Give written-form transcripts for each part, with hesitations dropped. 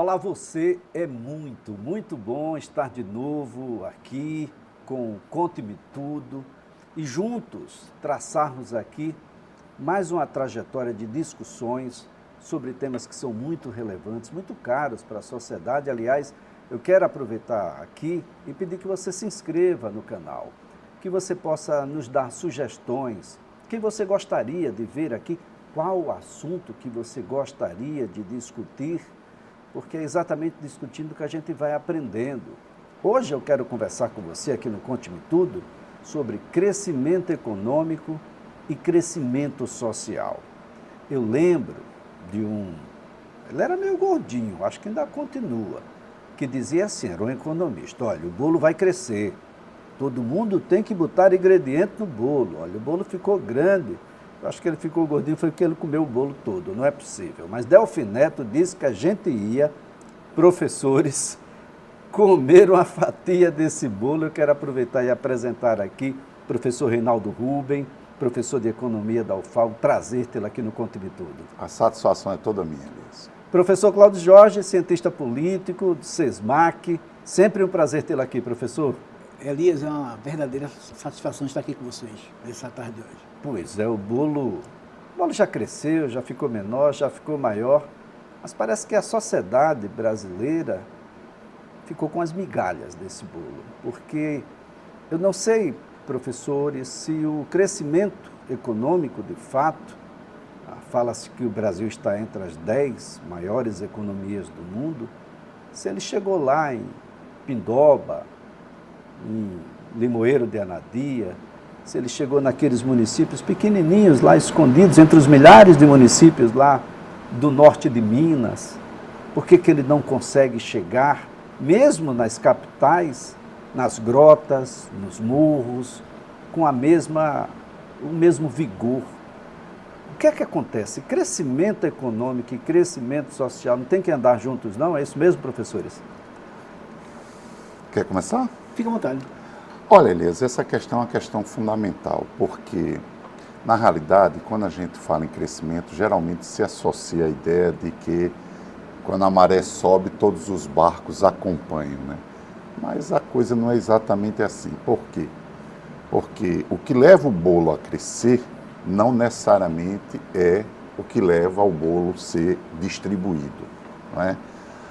Olá, você, é muito bom estar de novo aqui com o Conte-me Tudo e juntos traçarmos aqui mais uma trajetória de discussões sobre temas que são muito relevantes, muito caros para a sociedade. Aliás, eu quero aproveitar aqui e pedir que você se inscreva no canal, que você possa nos dar sugestões, quem você gostaria de ver aqui, qual o assunto que você gostaria de discutir, porque é exatamente discutindo que a gente vai aprendendo. Hoje eu quero conversar com você aqui no Conte-me Tudo sobre crescimento econômico e crescimento social. Eu lembro de ele era meio gordinho, acho que ainda continua, que dizia assim, era um economista, olha, o bolo vai crescer, todo mundo tem que botar ingrediente no bolo, olha, o bolo ficou grande. Eu acho que ele ficou gordinho, foi porque ele comeu o bolo todo, não é possível. Mas Delfim Neto disse que a gente ia, professores, comer uma fatia desse bolo. Eu quero aproveitar e apresentar aqui o professor Reinaldo Ruben, professor de Economia da UFAL, prazer tê-lo aqui no Conte-me Tudo. A satisfação é toda minha, Elias. Professor Cláudio Jorge, cientista político do SESMAC, sempre um prazer tê-lo aqui, professor. Elias, é uma verdadeira satisfação estar aqui com vocês nessa tarde de hoje. Pois é, o bolo já cresceu, já ficou menor, já ficou maior, mas parece que a sociedade brasileira ficou com as migalhas desse bolo, porque eu não sei, professores, se o crescimento econômico, de fato, fala-se que o Brasil está entre as 10 maiores economias do mundo, se ele chegou lá em Pindoba, em Limoeiro de Anadia, se ele chegou naqueles municípios pequenininhos lá escondidos entre os milhares de municípios lá do norte de Minas, por que ele não consegue chegar, mesmo nas capitais, nas grotas, nos morros, com o mesmo vigor? O que é que acontece? Crescimento econômico e crescimento social não tem que andar juntos, não? É isso mesmo, professores? Quer começar? Fica à vontade. Olha, Elias, essa questão é uma questão fundamental, porque, na realidade, quando a gente fala em crescimento, geralmente se associa a ideia de que, quando a maré sobe, todos os barcos acompanham, né? Mas a coisa não é exatamente assim. Por quê? Porque o que leva o bolo a crescer não necessariamente é o que leva ao bolo ser distribuído, não é?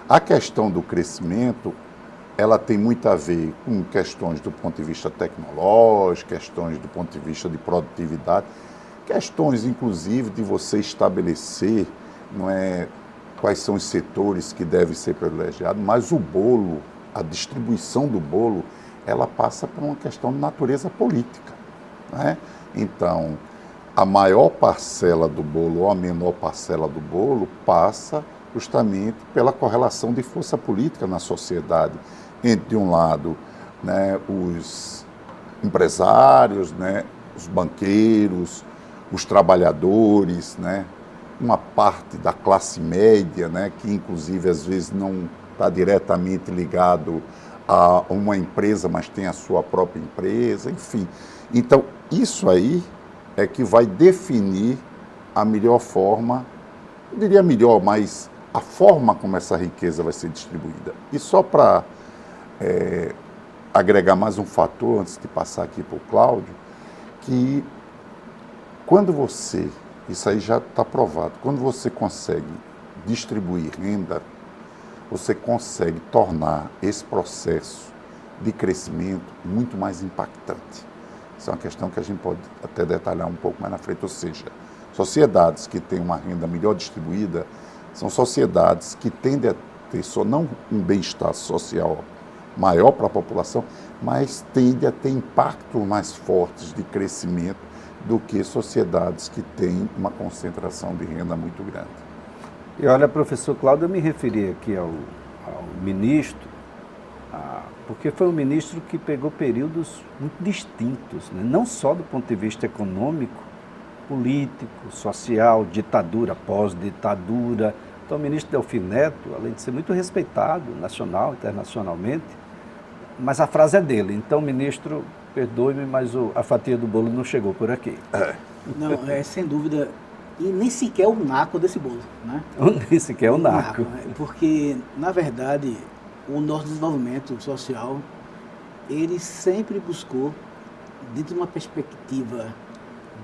A questão do crescimento, ela tem muito a ver com questões do ponto de vista tecnológico, questões do ponto de vista de produtividade, questões, inclusive, de você estabelecer, não é, quais são os setores que devem ser privilegiados, mas o bolo, a distribuição do bolo, ela passa por uma questão de natureza política, não é? Então, a maior parcela do bolo ou a menor parcela do bolo passa justamente pela correlação de força política na sociedade, entre, de um lado, né, os empresários, né, os banqueiros, os trabalhadores, né, uma parte da classe média, né, que inclusive às vezes não está diretamente ligado a uma empresa, mas tem a sua própria empresa, enfim. Então, isso aí é que vai definir a melhor forma, eu diria melhor, mas a forma como essa riqueza vai ser distribuída. E só para agregar mais um fator, antes de passar aqui para o Cláudio, que quando você, isso aí já está provado, quando você consegue distribuir renda, você consegue tornar esse processo de crescimento muito mais impactante. Isso é uma questão que a gente pode até detalhar um pouco mais na frente, ou seja, sociedades que têm uma renda melhor distribuída são sociedades que tendem a ter só não um bem-estar social maior para a população, mas tende a ter impactos mais fortes de crescimento do que sociedades que têm uma concentração de renda muito grande. E olha, professor Cláudio, eu me referi aqui ao ministro, porque foi um ministro que pegou períodos muito distintos, né? Não só do ponto de vista econômico, político, social, ditadura, pós-ditadura. Então, o ministro Delfim Neto, além de ser muito respeitado, nacional, internacionalmente, mas a frase é dele. Então, ministro, perdoe-me, mas a fatia do bolo não chegou por aqui. Não, sem dúvida, e nem sequer o naco desse bolo, né? Nem sequer o naco. Né? Porque, na verdade, o nosso desenvolvimento social, ele sempre buscou, dentro de uma perspectiva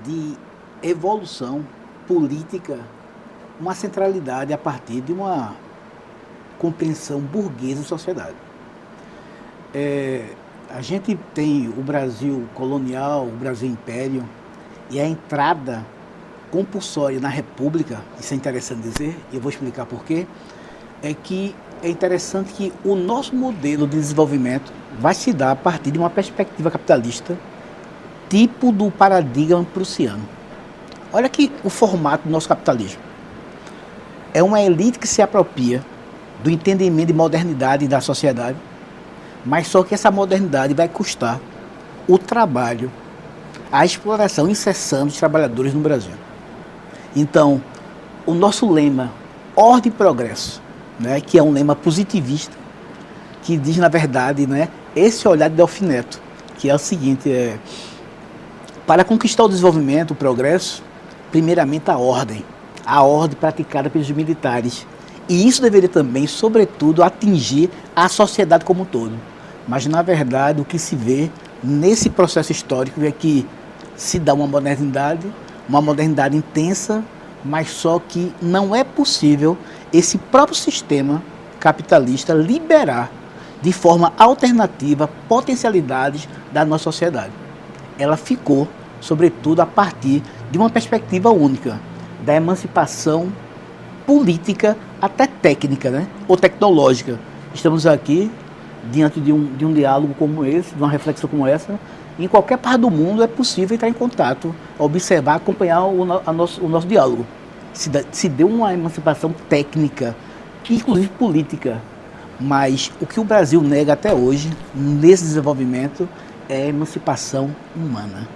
de evolução política, uma centralidade a partir de uma compreensão burguesa da sociedade. A gente tem o Brasil colonial, o Brasil império, e a entrada compulsória na República, isso é interessante dizer, e eu vou explicar por quê, é que é interessante que o nosso modelo de desenvolvimento vai se dar a partir de uma perspectiva capitalista, tipo do paradigma prussiano. Olha aqui o formato do nosso capitalismo. É uma elite que se apropria do entendimento de modernidade da sociedade, mas só que essa modernidade vai custar o trabalho, a exploração incessante dos trabalhadores no Brasil. Então, o nosso lema, ordem e progresso, né, que é um lema positivista, que diz, na verdade, né, esse olhar de Delfim Neto, que é o seguinte, para conquistar o desenvolvimento, o progresso, primeiramente a ordem praticada pelos militares. E isso deveria também, sobretudo, atingir a sociedade como um todo. Mas, na verdade, o que se vê nesse processo histórico é que se dá uma modernidade intensa, mas só que não é possível esse próprio sistema capitalista liberar de forma alternativa potencialidades da nossa sociedade. Ela ficou, sobretudo, a partir de uma perspectiva única, da emancipação política, até técnica, né? Ou tecnológica. Estamos aqui diante de um diálogo como esse, de uma reflexão como essa. Em qualquer parte do mundo é possível entrar em contato, observar, acompanhar o nosso diálogo. Se deu uma emancipação técnica, inclusive política, mas o que o Brasil nega até hoje, nesse desenvolvimento, é a emancipação humana,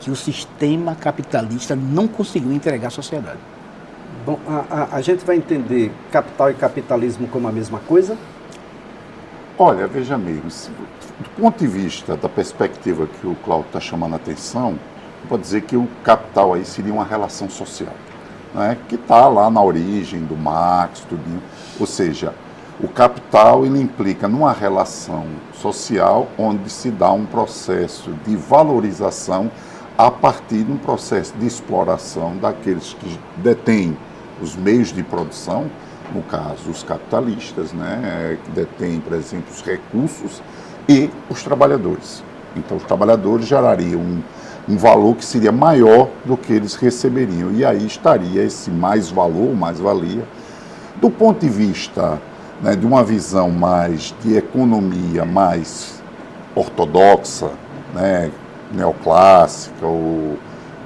que o sistema capitalista não conseguiu entregar à sociedade. Bom, a gente vai entender capital e capitalismo como a mesma coisa? Olha, veja mesmo, do ponto de vista da perspectiva que o Cláudio está chamando a atenção, pode dizer que o capital aí seria uma relação social, né, que está lá na origem do Marx, tudinho. Ou seja, o capital ele implica numa relação social onde se dá um processo de valorização a partir de um processo de exploração daqueles que detêm os meios de produção, no caso os capitalistas, né, que detêm, por exemplo, os recursos, e os trabalhadores. Então os trabalhadores gerariam um valor que seria maior do que eles receberiam, e aí estaria esse mais valor, mais-valia. Do ponto de vista, né, de uma visão mais de economia mais ortodoxa, né, neoclássica ou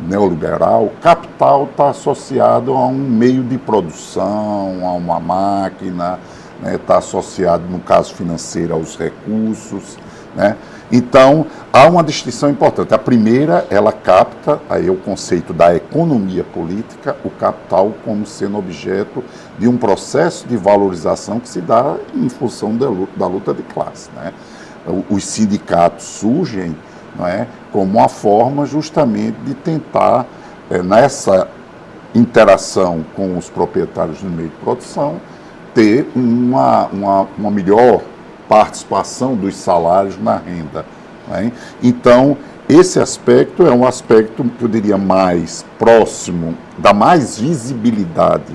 neoliberal, capital está associado a um meio de produção, a uma máquina, está associado, no caso financeiro, aos recursos, né? Então, há uma distinção importante. A primeira, ela capta aí o conceito da economia política, o capital como sendo objeto de um processo de valorização que se dá em função da luta de classe, né? Os sindicatos surgem, não é, como uma forma justamente de tentar, nessa interação com os proprietários do meio de produção, ter uma melhor participação dos salários na renda, né? Então, esse aspecto é um aspecto que eu diria mais próximo, dá mais visibilidade.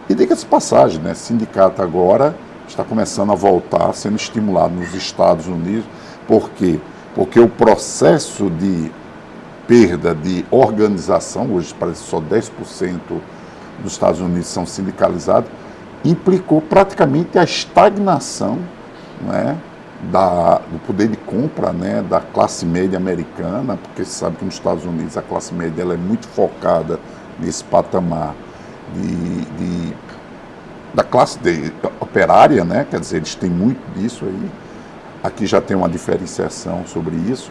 E diga-se de passagem, né? Sindicato agora está começando a voltar, sendo estimulado nos Estados Unidos. Por quê? Porque o processo de perda de organização, hoje parece que só 10% dos Estados Unidos são sindicalizados, implicou praticamente a estagnação, né, do poder de compra, né, da classe média americana, porque você sabe que nos Estados Unidos a classe média ela é muito focada nesse patamar da classe operária, né, quer dizer, eles têm muito disso aí. Aqui já tem uma diferenciação sobre isso.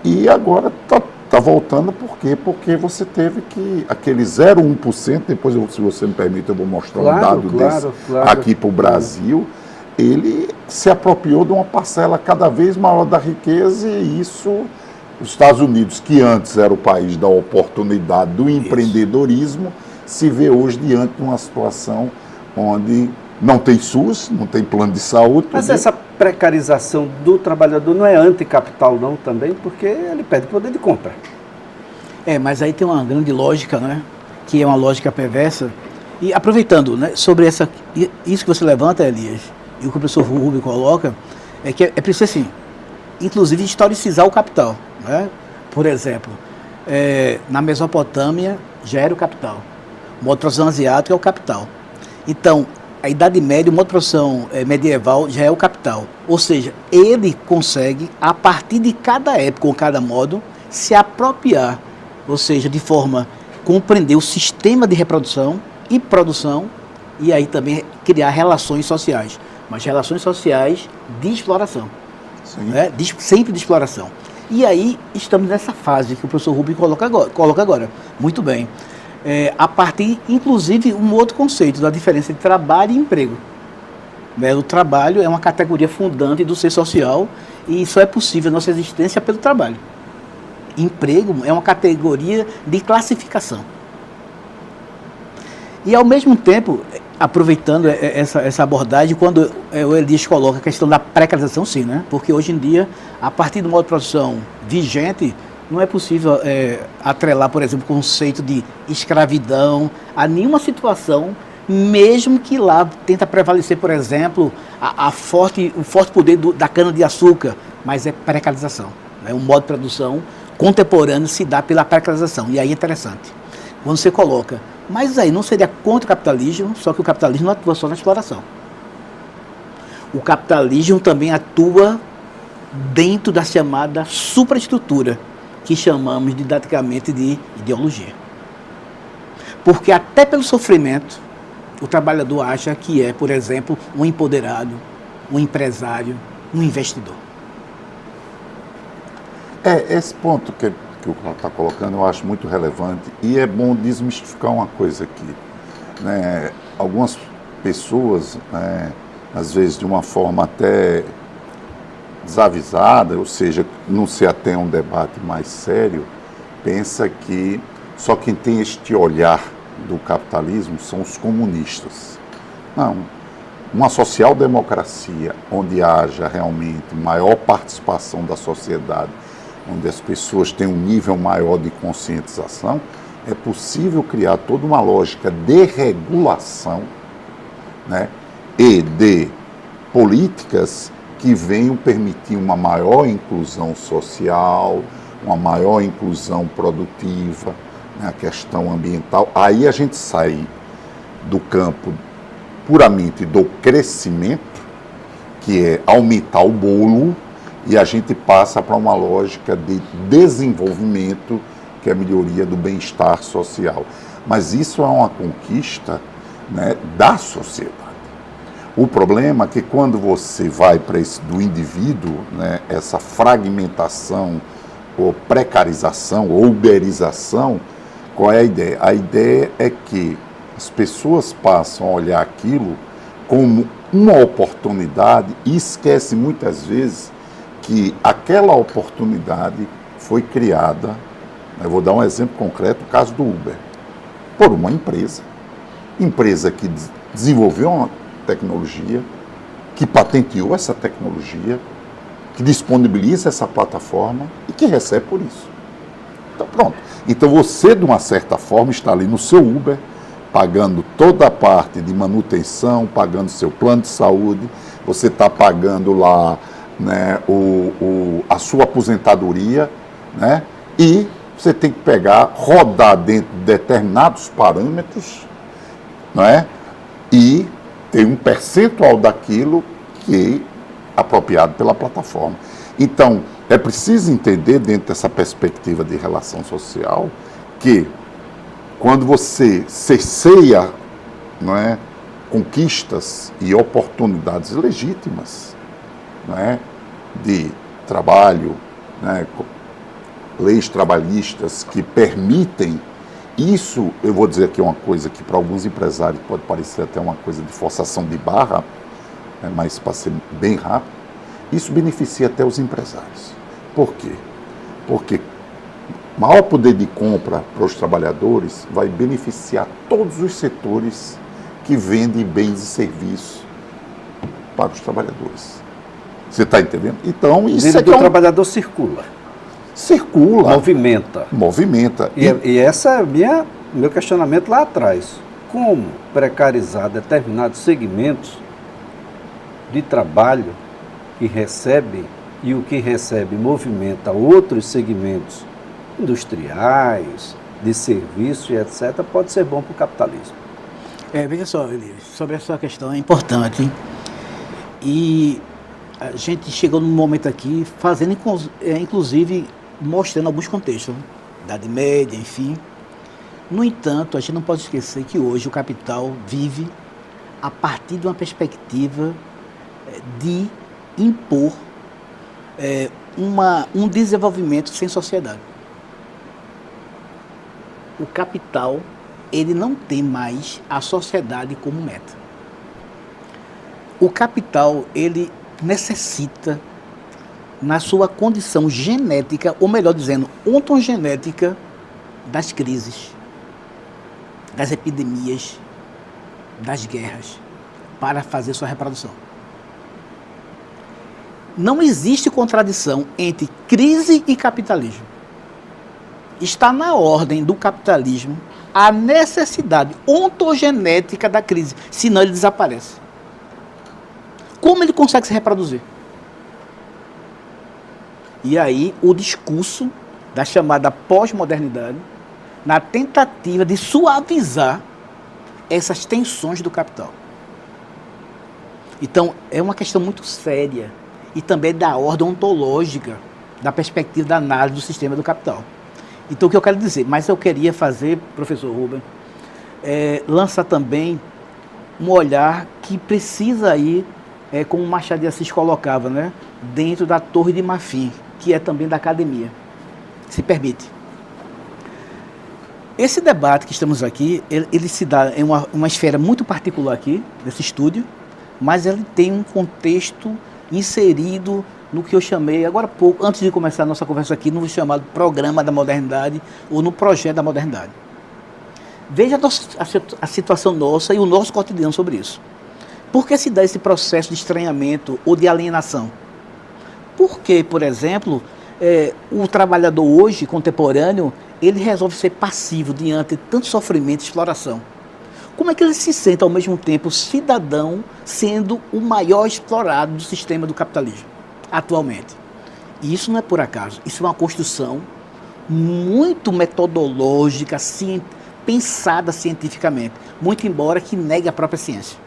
E agora está voltando por quê? Porque você teve que aquele 0,1%, depois, se você me permite, eu vou mostrar um dado desse aqui para o Brasil, ele se apropriou de uma parcela cada vez maior da riqueza e isso Os Estados Unidos, que antes era o país da oportunidade, do empreendedorismo, se vê hoje diante de uma situação onde não tem SUS, não tem plano de saúde. Mas essa precarização do trabalhador não é anticapital não também, porque ele perde poder de compra. Mas aí tem uma grande lógica, né? Que é uma lógica perversa. E aproveitando, né, sobre isso que você levanta, Elias, e o que o professor Rubio coloca, é que é preciso, assim, inclusive, historicizar o capital. Né? Por exemplo, na Mesopotâmia já era o capital. O modo de produção asiático é o capital. Então, a Idade Média, o modo de produção medieval já é o capital. Ou seja, ele consegue, a partir de cada época ou cada modo, se apropriar, ou seja, de forma compreender o sistema de reprodução e produção, e aí também criar relações sociais. Mas relações sociais de exploração. Né? Sempre de exploração. E aí estamos nessa fase que o professor Rubio coloca agora. Muito bem. A partir, inclusive, um outro conceito da diferença de trabalho e emprego. O trabalho é uma categoria fundante do ser social e só é possível a nossa existência pelo trabalho. Emprego é uma categoria de classificação. E, ao mesmo tempo, aproveitando essa abordagem, quando o Elias coloca a questão da precarização, sim, né? Porque hoje em dia, a partir do modo de produção vigente, não é possível atrelar, por exemplo, o conceito de escravidão a nenhuma situação, mesmo que lá tenta prevalecer, por exemplo, o forte poder da cana-de-açúcar, mas é precarização. Né? Um modo de produção contemporâneo se dá pela precarização, e aí é interessante. Quando você coloca, mas aí não seria contra o capitalismo, só que o capitalismo não atua só na exploração. O capitalismo também atua dentro da chamada supraestrutura, que chamamos didaticamente de ideologia. Porque até pelo sofrimento, o trabalhador acha que é, por exemplo, um empoderado, um empresário, um investidor. Esse ponto que o Cláudio está colocando eu acho muito relevante e é bom desmistificar uma coisa aqui. Né? Algumas pessoas, né, às vezes de uma forma até desavisada, ou seja, não se atém a um debate mais sério, pensa que só quem tem este olhar do capitalismo são os comunistas. Não. Uma social-democracia onde haja realmente maior participação da sociedade, onde as pessoas têm um nível maior de conscientização, é possível criar toda uma lógica de regulação, né, e de políticas que venham permitir uma maior inclusão social, uma maior inclusão produtiva, né, a questão ambiental. Aí a gente sai do campo puramente do crescimento, que é aumentar o bolo, e a gente passa para uma lógica de desenvolvimento, que é a melhoria do bem-estar social. Mas isso é uma conquista, né, da sociedade. O problema é que quando você vai para esse do indivíduo, né, essa fragmentação, ou precarização, ou uberização, qual é a ideia? A ideia é que as pessoas passam a olhar aquilo como uma oportunidade e esquecem muitas vezes que aquela oportunidade foi criada, eu vou dar um exemplo concreto, o caso do Uber, por uma empresa que desenvolveu uma tecnologia, que patenteou essa tecnologia, que disponibiliza essa plataforma e que recebe por isso. Então pronto. Então você, de uma certa forma, está ali no seu Uber, pagando toda a parte de manutenção, pagando seu plano de saúde, você está pagando lá, né, a sua aposentadoria, né, e você tem que rodar dentro de determinados parâmetros, né, e tem um percentual daquilo que é apropriado pela plataforma. Então, é preciso entender, dentro dessa perspectiva de relação social, que quando você cerceia, não é, conquistas e oportunidades legítimas, não é, de trabalho, né, leis trabalhistas que permitem isso, eu vou dizer aqui uma coisa que para alguns empresários pode parecer até uma coisa de forçação de barra, né, mas para ser bem rápido, isso beneficia até os empresários. Por quê? Porque maior poder de compra para os trabalhadores vai beneficiar todos os setores que vendem bens e serviços para os trabalhadores. Você está entendendo? Então, isso é que o trabalhador circula. Circula. Movimenta. Movimenta. E essa é meu questionamento lá atrás. Como precarizar determinados segmentos de trabalho que recebem e o que recebe movimenta outros segmentos industriais, de serviço e etc., pode ser bom para o capitalismo. Veja só, Elias, sobre essa questão é importante, hein? E a gente chegou num momento aqui fazendo, inclusive, mostrando alguns contextos, né? Idade Média, enfim. No entanto, a gente não pode esquecer que hoje o capital vive a partir de uma perspectiva de impor um desenvolvimento sem sociedade. O capital, ele não tem mais a sociedade como meta. O capital, ele necessita, na sua condição genética, ou melhor dizendo, ontogenética, das crises, das epidemias, das guerras, para fazer sua reprodução. Não existe contradição entre crise e capitalismo. Está na ordem do capitalismo a necessidade ontogenética da crise, senão ele desaparece. Como ele consegue se reproduzir? E aí o discurso da chamada pós-modernidade, na tentativa de suavizar essas tensões do capital. Então, é uma questão muito séria e também da ordem ontológica, da perspectiva da análise do sistema do capital. Então, o que eu quero dizer, mas eu queria fazer, professor Rubem, lançar também um olhar que precisa ir, como o Machado de Assis colocava, né, dentro da Torre de Marfim, que é também da academia, se permite. Esse debate que estamos aqui, ele se dá em uma esfera muito particular aqui, desse estúdio, mas ele tem um contexto inserido no que eu chamei, agora há pouco, antes de começar a nossa conversa aqui, no chamado Programa da Modernidade, ou no Projeto da Modernidade. Veja a situação nossa e o nosso cotidiano sobre isso. Por que se dá esse processo de estranhamento ou de alienação? Porque, por exemplo, o trabalhador hoje, contemporâneo, ele resolve ser passivo diante de tanto sofrimento e exploração. Como é que ele se sente, ao mesmo tempo, cidadão, sendo o maior explorado do sistema do capitalismo, atualmente? E isso não é por acaso, isso é uma construção muito metodológica, pensada cientificamente, muito embora que negue a própria ciência.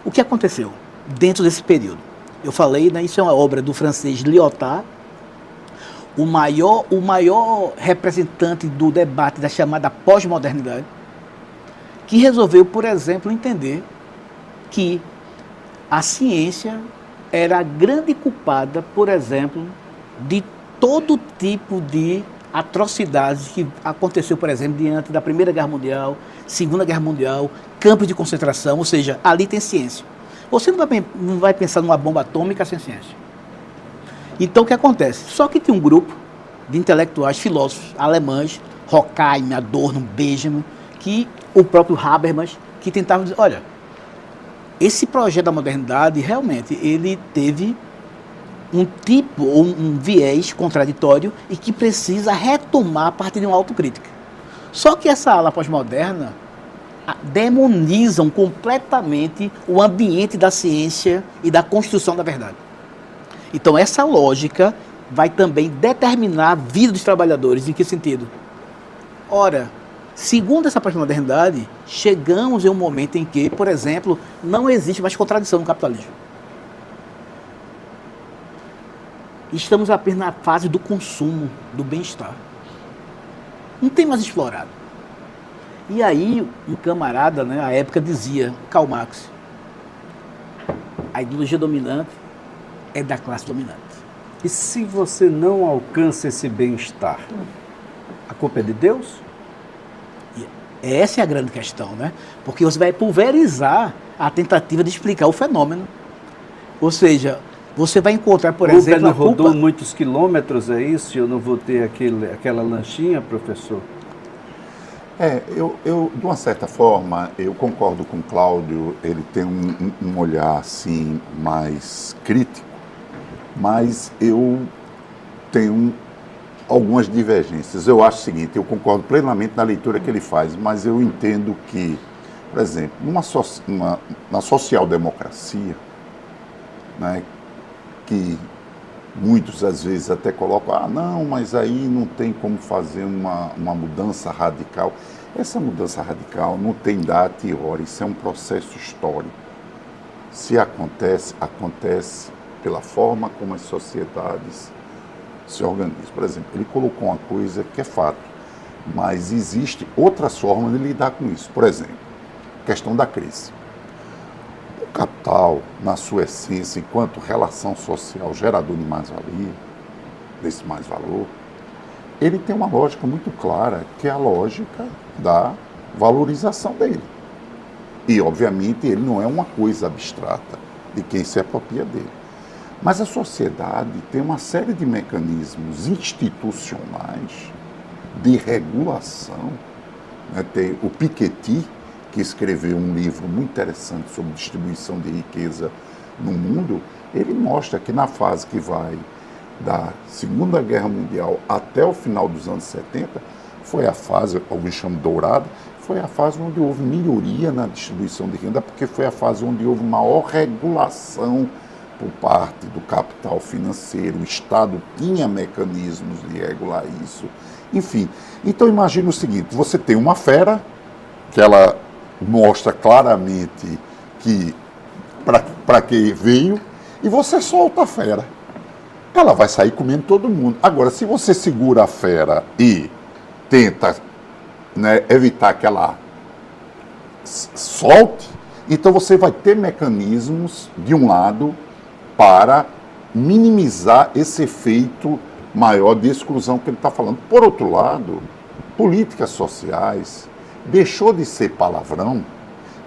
O que aconteceu dentro desse período? Eu falei, né, isso é uma obra do francês Lyotard, o maior representante do debate da chamada pós-modernidade, que resolveu, por exemplo, entender que a ciência era a grande culpada, por exemplo, de todo tipo de atrocidades que aconteceu, por exemplo, diante da Primeira Guerra Mundial, Segunda Guerra Mundial, campos de concentração, ou seja, ali tem ciência. Você não vai pensar numa bomba atômica sem ciência. Então, o que acontece? Só que tinha um grupo de intelectuais, filósofos alemães, Horkheim, Adorno, Benjamin, que o próprio Habermas, que tentavam dizer, olha, esse projeto da modernidade, realmente, ele teve um tipo, ou um viés contraditório e que precisa retomar a partir de uma autocrítica. Só que essa ala pós-moderna demonizam completamente o ambiente da ciência e da construção da verdade. Então, essa lógica vai também determinar a vida dos trabalhadores. Em que sentido? Ora, segundo essa pós-modernidade, chegamos em um momento em que, por exemplo, não existe mais contradição no capitalismo. Estamos apenas na fase do consumo, do bem-estar. Não tem mais explorado. E aí, um camarada, né, à época dizia, Karl Marx, a ideologia dominante é da classe dominante. E se você não alcança esse bem-estar, a culpa é de Deus? Essa é a grande questão, né? Porque você vai pulverizar a tentativa de explicar o fenômeno. Ou seja, Você vai encontrar, por Uber exemplo, não a culpa... rodou muitos quilômetros, é isso? Eu não vou ter aquela lanchinha, professor? De uma certa forma, eu concordo com o Cláudio, ele tem um olhar assim mais crítico, mas eu tenho algumas divergências. Eu acho o seguinte, eu concordo plenamente na leitura que ele faz, mas eu entendo que, por exemplo, na social-democracia, né, que muitos às vezes até colocam, não, mas aí não tem como fazer uma mudança radical. Essa mudança radical não tem data e hora, isso é um processo histórico. Se acontece, acontece pela forma como as sociedades se organizam. Por exemplo, ele colocou uma coisa que é fato, mas existe outras formas de lidar com isso. Por exemplo, questão da crise. O capital, na sua essência, enquanto relação social gerador de mais-valia, desse mais-valor, ele tem uma lógica muito clara, que é a lógica da valorização dele. E, obviamente, ele não é uma coisa abstrata de quem se apropria dele. Mas a sociedade tem uma série de mecanismos institucionais de regulação. Né? Tem o Piketty, que escreveu um livro muito interessante sobre distribuição de riqueza no mundo, ele mostra que na fase que vai da Segunda Guerra Mundial até o final dos anos 70, foi a fase, alguns chamam dourada, foi a fase onde houve melhoria na distribuição de renda, porque foi a fase onde houve maior regulação por parte do capital financeiro, o Estado tinha mecanismos de regular isso, enfim. Então imagine o seguinte, você tem uma fera, que ela mostra claramente que para que veio, e você solta a fera. Ela vai sair comendo todo mundo. Agora, se você segura a fera e tenta, né, evitar que ela solte, então você vai ter mecanismos, de um lado, para minimizar esse efeito maior de exclusão que ele está falando. Por outro lado, políticas sociais deixou de ser palavrão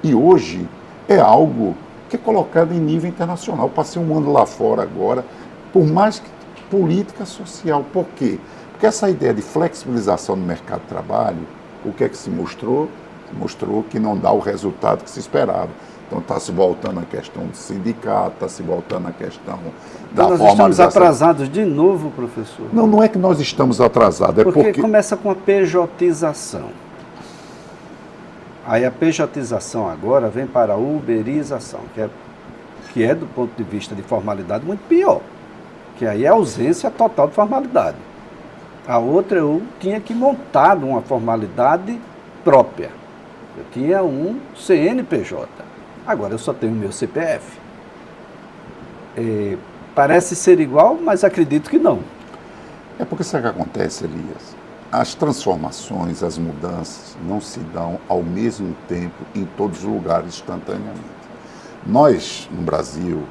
e hoje é algo que é colocado em nível internacional. Passei um ano lá fora agora, por mais que política social. Por quê? Porque essa ideia de flexibilização do mercado de trabalho, o que é que se mostrou? Mostrou que não dá o resultado que se esperava. Então está se voltando a questão do sindicato, está se voltando a questão da nós formalização. Estamos atrasados de novo, professor? Não, não é que nós estamos atrasados, é porque começa com a pejotização. Aí a pejotização agora vem para a uberização, que é do ponto de vista de formalidade muito pior, que aí é a ausência total de formalidade. A outra eu tinha que montar uma formalidade própria. Eu tinha um CNPJ. Agora eu só tenho o meu CPF. Parece ser igual, mas acredito que não. É porque sabe o que acontece, Elias? As transformações, as mudanças não se dão ao mesmo tempo em todos os lugares instantaneamente. Nós, no Brasil,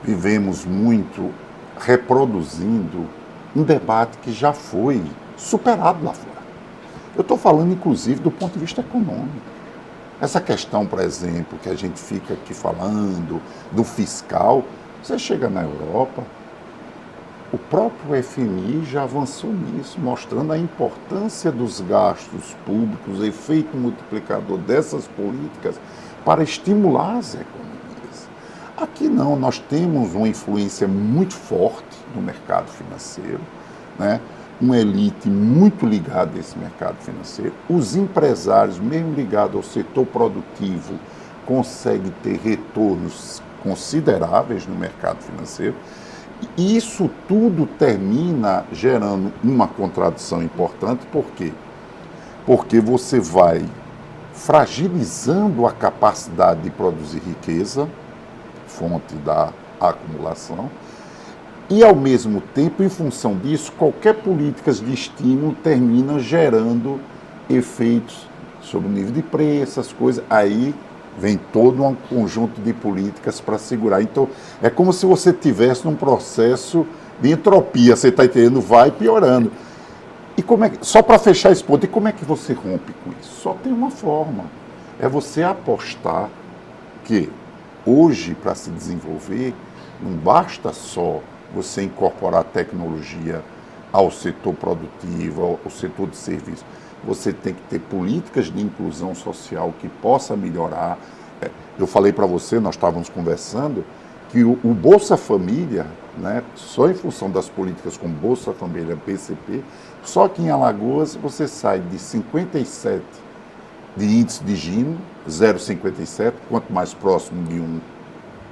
vivemos muito reproduzindo um debate que já foi superado lá fora. Eu estou falando, inclusive, do ponto de vista econômico. Essa questão, por exemplo, que a gente fica aqui falando do fiscal, você chega na Europa, o próprio FMI já avançou nisso, mostrando a importância dos gastos públicos, o efeito multiplicador dessas políticas para estimular as economias. Aqui não, nós temos uma influência muito forte no mercado financeiro, né? Uma elite muito ligada a esse mercado financeiro. Os empresários, mesmo ligados ao setor produtivo, conseguem ter retornos consideráveis no mercado financeiro. E isso tudo termina gerando uma contradição importante. Por quê? Porque você vai fragilizando a capacidade de produzir riqueza, fonte da acumulação, e, ao mesmo tempo, em função disso, qualquer política de estímulo termina gerando efeitos sobre o nível de preço, essas coisas. Aí vem todo um conjunto de políticas para segurar. Então, é como se você estivesse num processo de entropia, você está entendendo, vai piorando. E como é que, só para fechar esse ponto, e como é que você rompe com isso? Só tem uma forma, é você apostar que hoje, para se desenvolver, Não basta só você incorporar tecnologia ao setor produtivo, ao setor de serviço. Você tem que ter políticas de inclusão social que possa melhorar. Eu falei para você, nós estávamos conversando, que o Bolsa Família, né, só em função das políticas como Bolsa Família, PCP, só que em Alagoas você sai de 57 de índice de Gini, 0,57, quanto mais próximo de um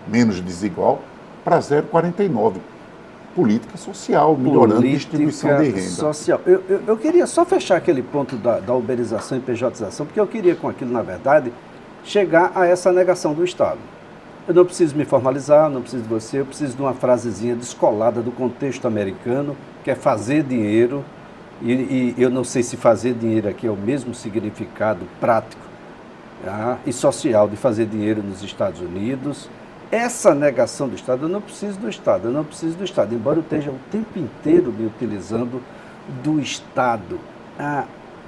menos desigual, para 0,49. Política social, melhorando a distribuição de renda. Social. Eu queria só fechar aquele ponto da uberização e pejotização, porque eu queria com aquilo, na verdade, chegar a essa negação do Estado. Eu não preciso me formalizar, não preciso de você, eu preciso de uma frasezinha descolada do contexto americano, que é fazer dinheiro, e eu não sei se fazer dinheiro aqui é o mesmo significado prático e social de fazer dinheiro nos Estados Unidos. Essa negação do Estado, eu não preciso do Estado, embora eu esteja o tempo inteiro me utilizando do Estado.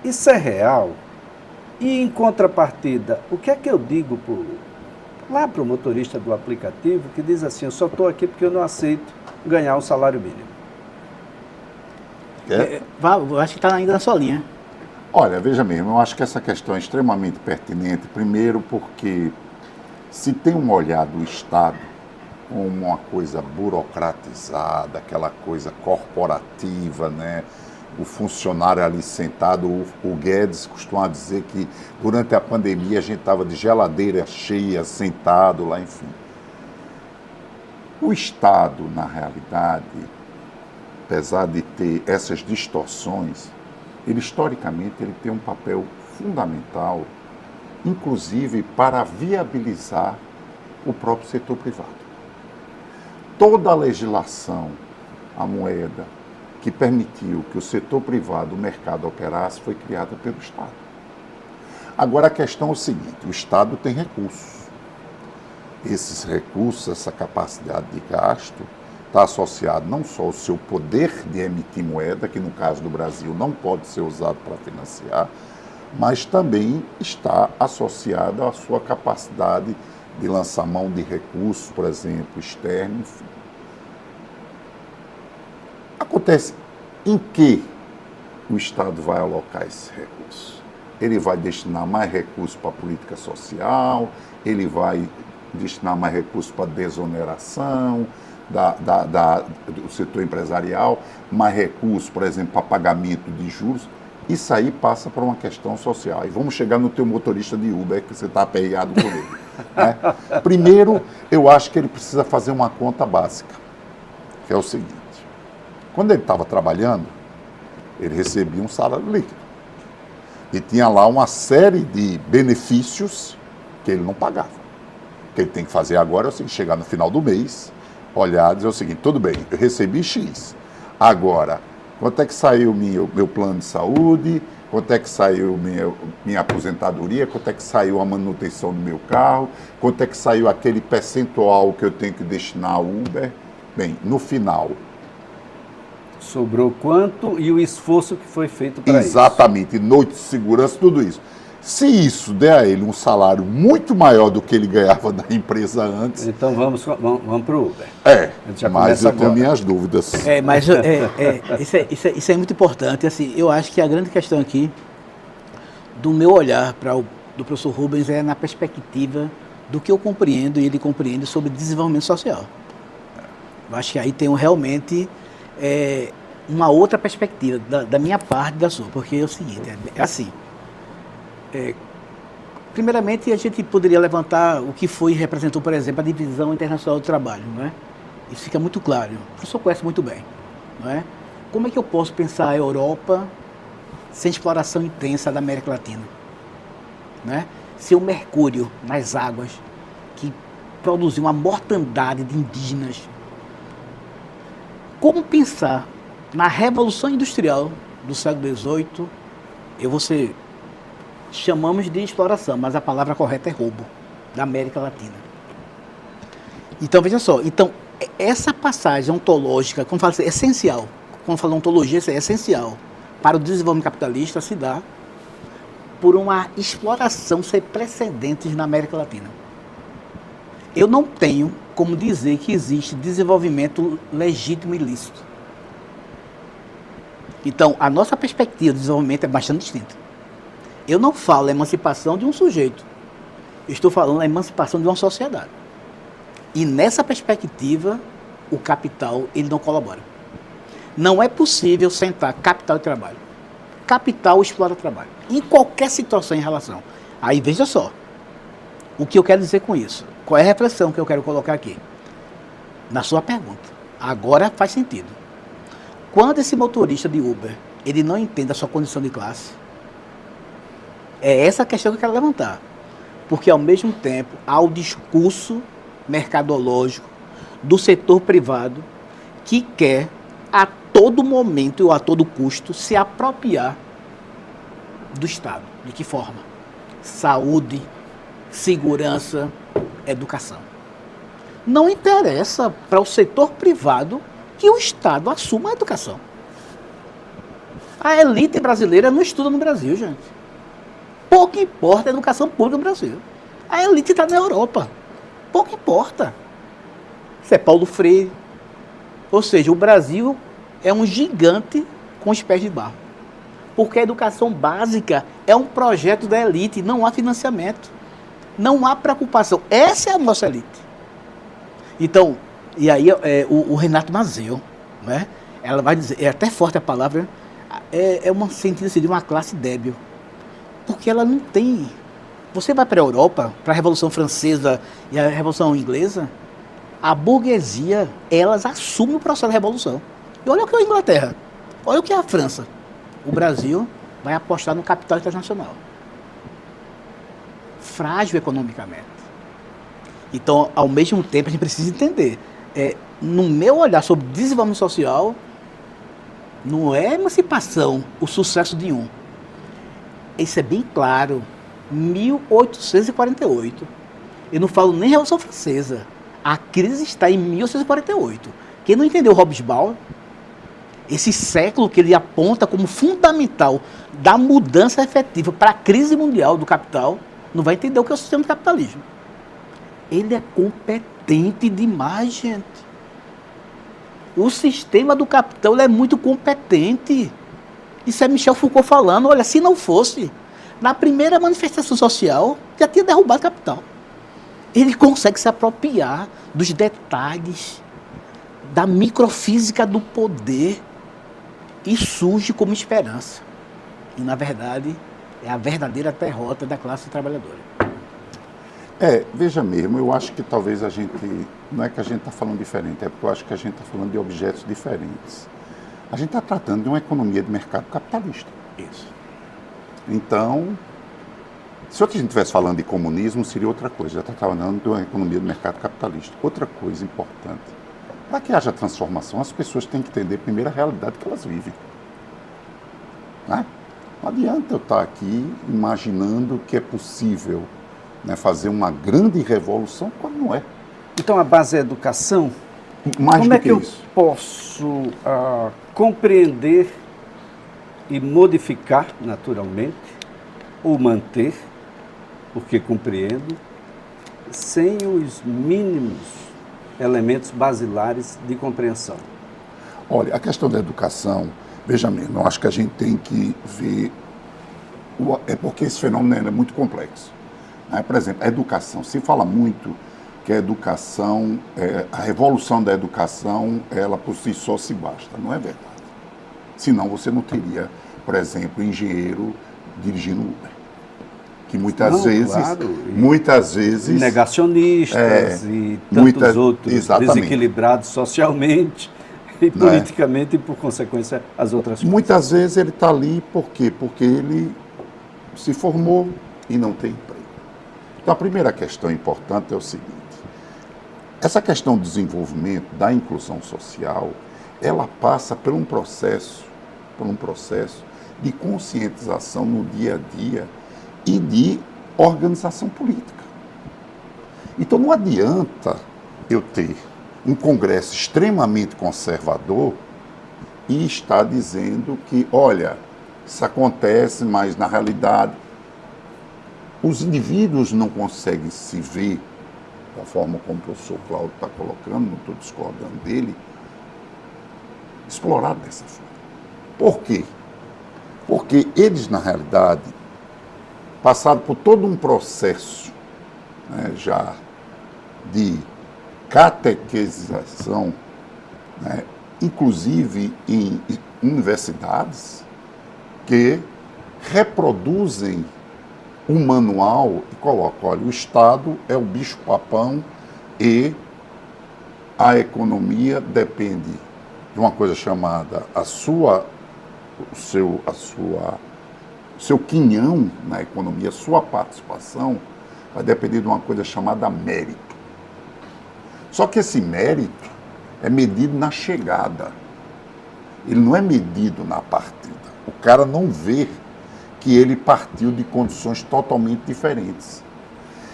Isso é real. E, em contrapartida, o que é que eu digo lá para o motorista do aplicativo que diz assim, eu só estou aqui porque eu não aceito ganhar um salário mínimo? Eu acho que está ainda na sua linha. Olha, veja mesmo, eu acho que essa questão é extremamente pertinente, primeiro porque se tem um olhar do Estado como uma coisa burocratizada, aquela coisa corporativa, né? O funcionário ali sentado, o Guedes costuma dizer que durante a pandemia a gente estava de geladeira cheia, sentado lá, enfim. O Estado, na realidade, apesar de ter essas distorções, ele historicamente ele tem um papel fundamental, inclusive para viabilizar o próprio setor privado. Toda a legislação, a moeda, que permitiu que o setor privado, o mercado operasse, foi criada pelo Estado. Agora a questão é o seguinte, o Estado tem recursos. Esses recursos, essa capacidade de gasto, está associado não só ao seu poder de emitir moeda, que no caso do Brasil não pode ser usado para financiar, mas também está associado à sua capacidade de lançar mão de recursos, por exemplo, externos, enfim. Acontece em que o Estado vai alocar esses recursos? Ele vai destinar mais recursos para a política social, ele vai destinar mais recursos para a desoneração do setor empresarial, mais recursos, por exemplo, para pagamento de juros. Isso aí passa por uma questão social. E vamos chegar no teu motorista de Uber, que você está aperreado com ele. Né? Primeiro, eu acho que ele precisa fazer uma conta básica, que é o seguinte. Quando ele estava trabalhando, ele recebia um salário líquido. E tinha lá uma série de benefícios que ele não pagava. O que ele tem que fazer agora é o seguinte, chegar no final do mês, olhar e dizer o seguinte, tudo bem, eu recebi X. Agora, quanto é que saiu meu plano de saúde? Quanto é que saiu minha aposentadoria? Quanto é que saiu a manutenção do meu carro? Quanto é que saiu aquele percentual que eu tenho que destinar ao Uber? Bem, no final... Sobrou quanto e o esforço que foi feito para isso. Exatamente, noite de segurança, tudo isso. Se isso der a ele um salário muito maior do que ele ganhava da empresa antes... Então vamos para o Uber. Mas eu tenho minhas dúvidas. Isso é muito importante. Assim, eu acho que a grande questão aqui, do meu olhar do professor Rubens, é na perspectiva do que eu compreendo e ele compreende sobre desenvolvimento social. Eu acho que aí tem realmente... uma outra perspectiva da minha parte da sua, porque é o seguinte, é assim, primeiramente a gente poderia levantar o que foi e representou, por exemplo, a divisão internacional do trabalho, não é? Isso fica muito claro, o professor conhece muito bem, não é? Como é que eu posso pensar a Europa sem exploração intensa da América Latina, né? Se o mercúrio nas águas que produziu uma mortandade de indígenas. Como pensar na Revolução Industrial do século XVIII, chamamos de exploração, mas a palavra correta é roubo, da América Latina. Então, veja só, essa passagem ontológica, como fala assim, essencial, quando fala ontologia, isso é essencial para o desenvolvimento capitalista, se dá por uma exploração sem precedentes na América Latina. Eu não tenho como dizer que existe desenvolvimento legítimo e lícito. Então, a nossa perspectiva de desenvolvimento é bastante distinta. Eu não falo a emancipação de um sujeito. Eu estou falando a emancipação de uma sociedade. E nessa perspectiva, o capital ele não colabora. Não é possível sentar capital e trabalho. Capital explora trabalho. Em qualquer situação em relação. Aí veja só. O que eu quero dizer com isso? Qual é a reflexão que eu quero colocar aqui? Na sua pergunta. Agora faz sentido. Quando esse motorista de Uber, ele não entende a sua condição de classe, é essa a questão que eu quero levantar. Porque, ao mesmo tempo, há o discurso mercadológico do setor privado que quer, a todo momento ou a todo custo, se apropriar do Estado. De que forma? Saúde, segurança, educação. Não interessa para o setor privado que o Estado assuma a educação. A elite brasileira não estuda no Brasil, gente. Pouco importa a educação pública no Brasil. A elite está na Europa. Pouco importa. Isso é Paulo Freire. Ou seja, o Brasil é um gigante com os pés de barro. Porque a educação básica é um projeto da elite, não há financiamento. Não há preocupação. Essa é a nossa elite. Então, e aí o Renato Mazeu, né? Ela vai dizer, é até forte a palavra, é uma sentido de uma classe débil. Porque ela não tem. Você vai para a Europa, para a Revolução Francesa e a Revolução Inglesa, a burguesia, elas assumem o processo da Revolução. E olha o que é a Inglaterra, olha o que é a França. O Brasil vai apostar no capital internacional. Frágil economicamente. Então, ao mesmo tempo, a gente precisa entender. No meu olhar sobre desenvolvimento social, não é emancipação o sucesso de um. Isso é bem claro. 1848. Eu não falo nem Revolução Francesa. A crise está em 1848. Quem não entendeu Hobsbawm, esse século que ele aponta como fundamental da mudança efetiva para a crise mundial do capital, não vai entender o que é o sistema do capitalismo. Ele é competente demais, gente. O sistema do capital ele é muito competente. Isso é Michel Foucault falando. Olha, se não fosse, na primeira manifestação social, já tinha derrubado o capital. Ele consegue se apropriar dos detalhes da microfísica do poder e surge como esperança. E, na verdade, é a verdadeira derrota da classe trabalhadora. Veja mesmo, eu acho que talvez a gente, não é que a gente está falando diferente, é porque eu acho que a gente está falando de objetos diferentes. A gente está tratando de uma economia de mercado capitalista. Isso. Então, se a gente estivesse falando de comunismo, seria outra coisa. Já está falando de uma economia de mercado capitalista. Outra coisa importante, para que haja transformação, as pessoas têm que entender primeiro a realidade que elas vivem. Né? Não adianta eu estar aqui imaginando que é possível, né, fazer uma grande revolução quando não é. Então a base é a educação? Mais Como do é que que eu isso. posso compreender e modificar naturalmente, ou manter, porque compreendo, sem os mínimos elementos basilares de compreensão? Olha, a questão da educação, veja mesmo, eu acho que a gente tem que ver, é porque esse fenômeno é muito complexo. Né? Por exemplo, a educação, se fala muito que a educação, a revolução da educação, ela por si só se basta. Não é verdade. Senão você não teria, por exemplo, engenheiro dirigindo Uber. Que muitas vezes... Negacionistas e tantos outros, exatamente, desequilibrados socialmente e politicamente, e por consequência as outras coisas. Muitas vezes ele está ali por quê? Porque ele se formou e não tem emprego. Então a primeira questão importante é o seguinte: essa questão do desenvolvimento, da inclusão social, ela passa por um processo de conscientização no dia a dia e de organização política. Então não adianta eu ter um Congresso extremamente conservador e estar dizendo que, olha, isso acontece, mas na realidade os indivíduos não conseguem se ver da forma como o professor Cláudio está colocando, não estou discordando dele, explorado dessa forma. Por quê? Porque eles, na realidade, passaram por todo um processo, né, já de catequização, né, inclusive em universidades, que reproduzem um manual e colocam, olha, o Estado é o bicho-papão e a economia depende de uma coisa chamada o seu quinhão na economia, a sua participação, vai depender de uma coisa chamada mérito. Só que esse mérito é medido na chegada. Ele não é medido na partida. O cara não vê que ele partiu de condições totalmente diferentes.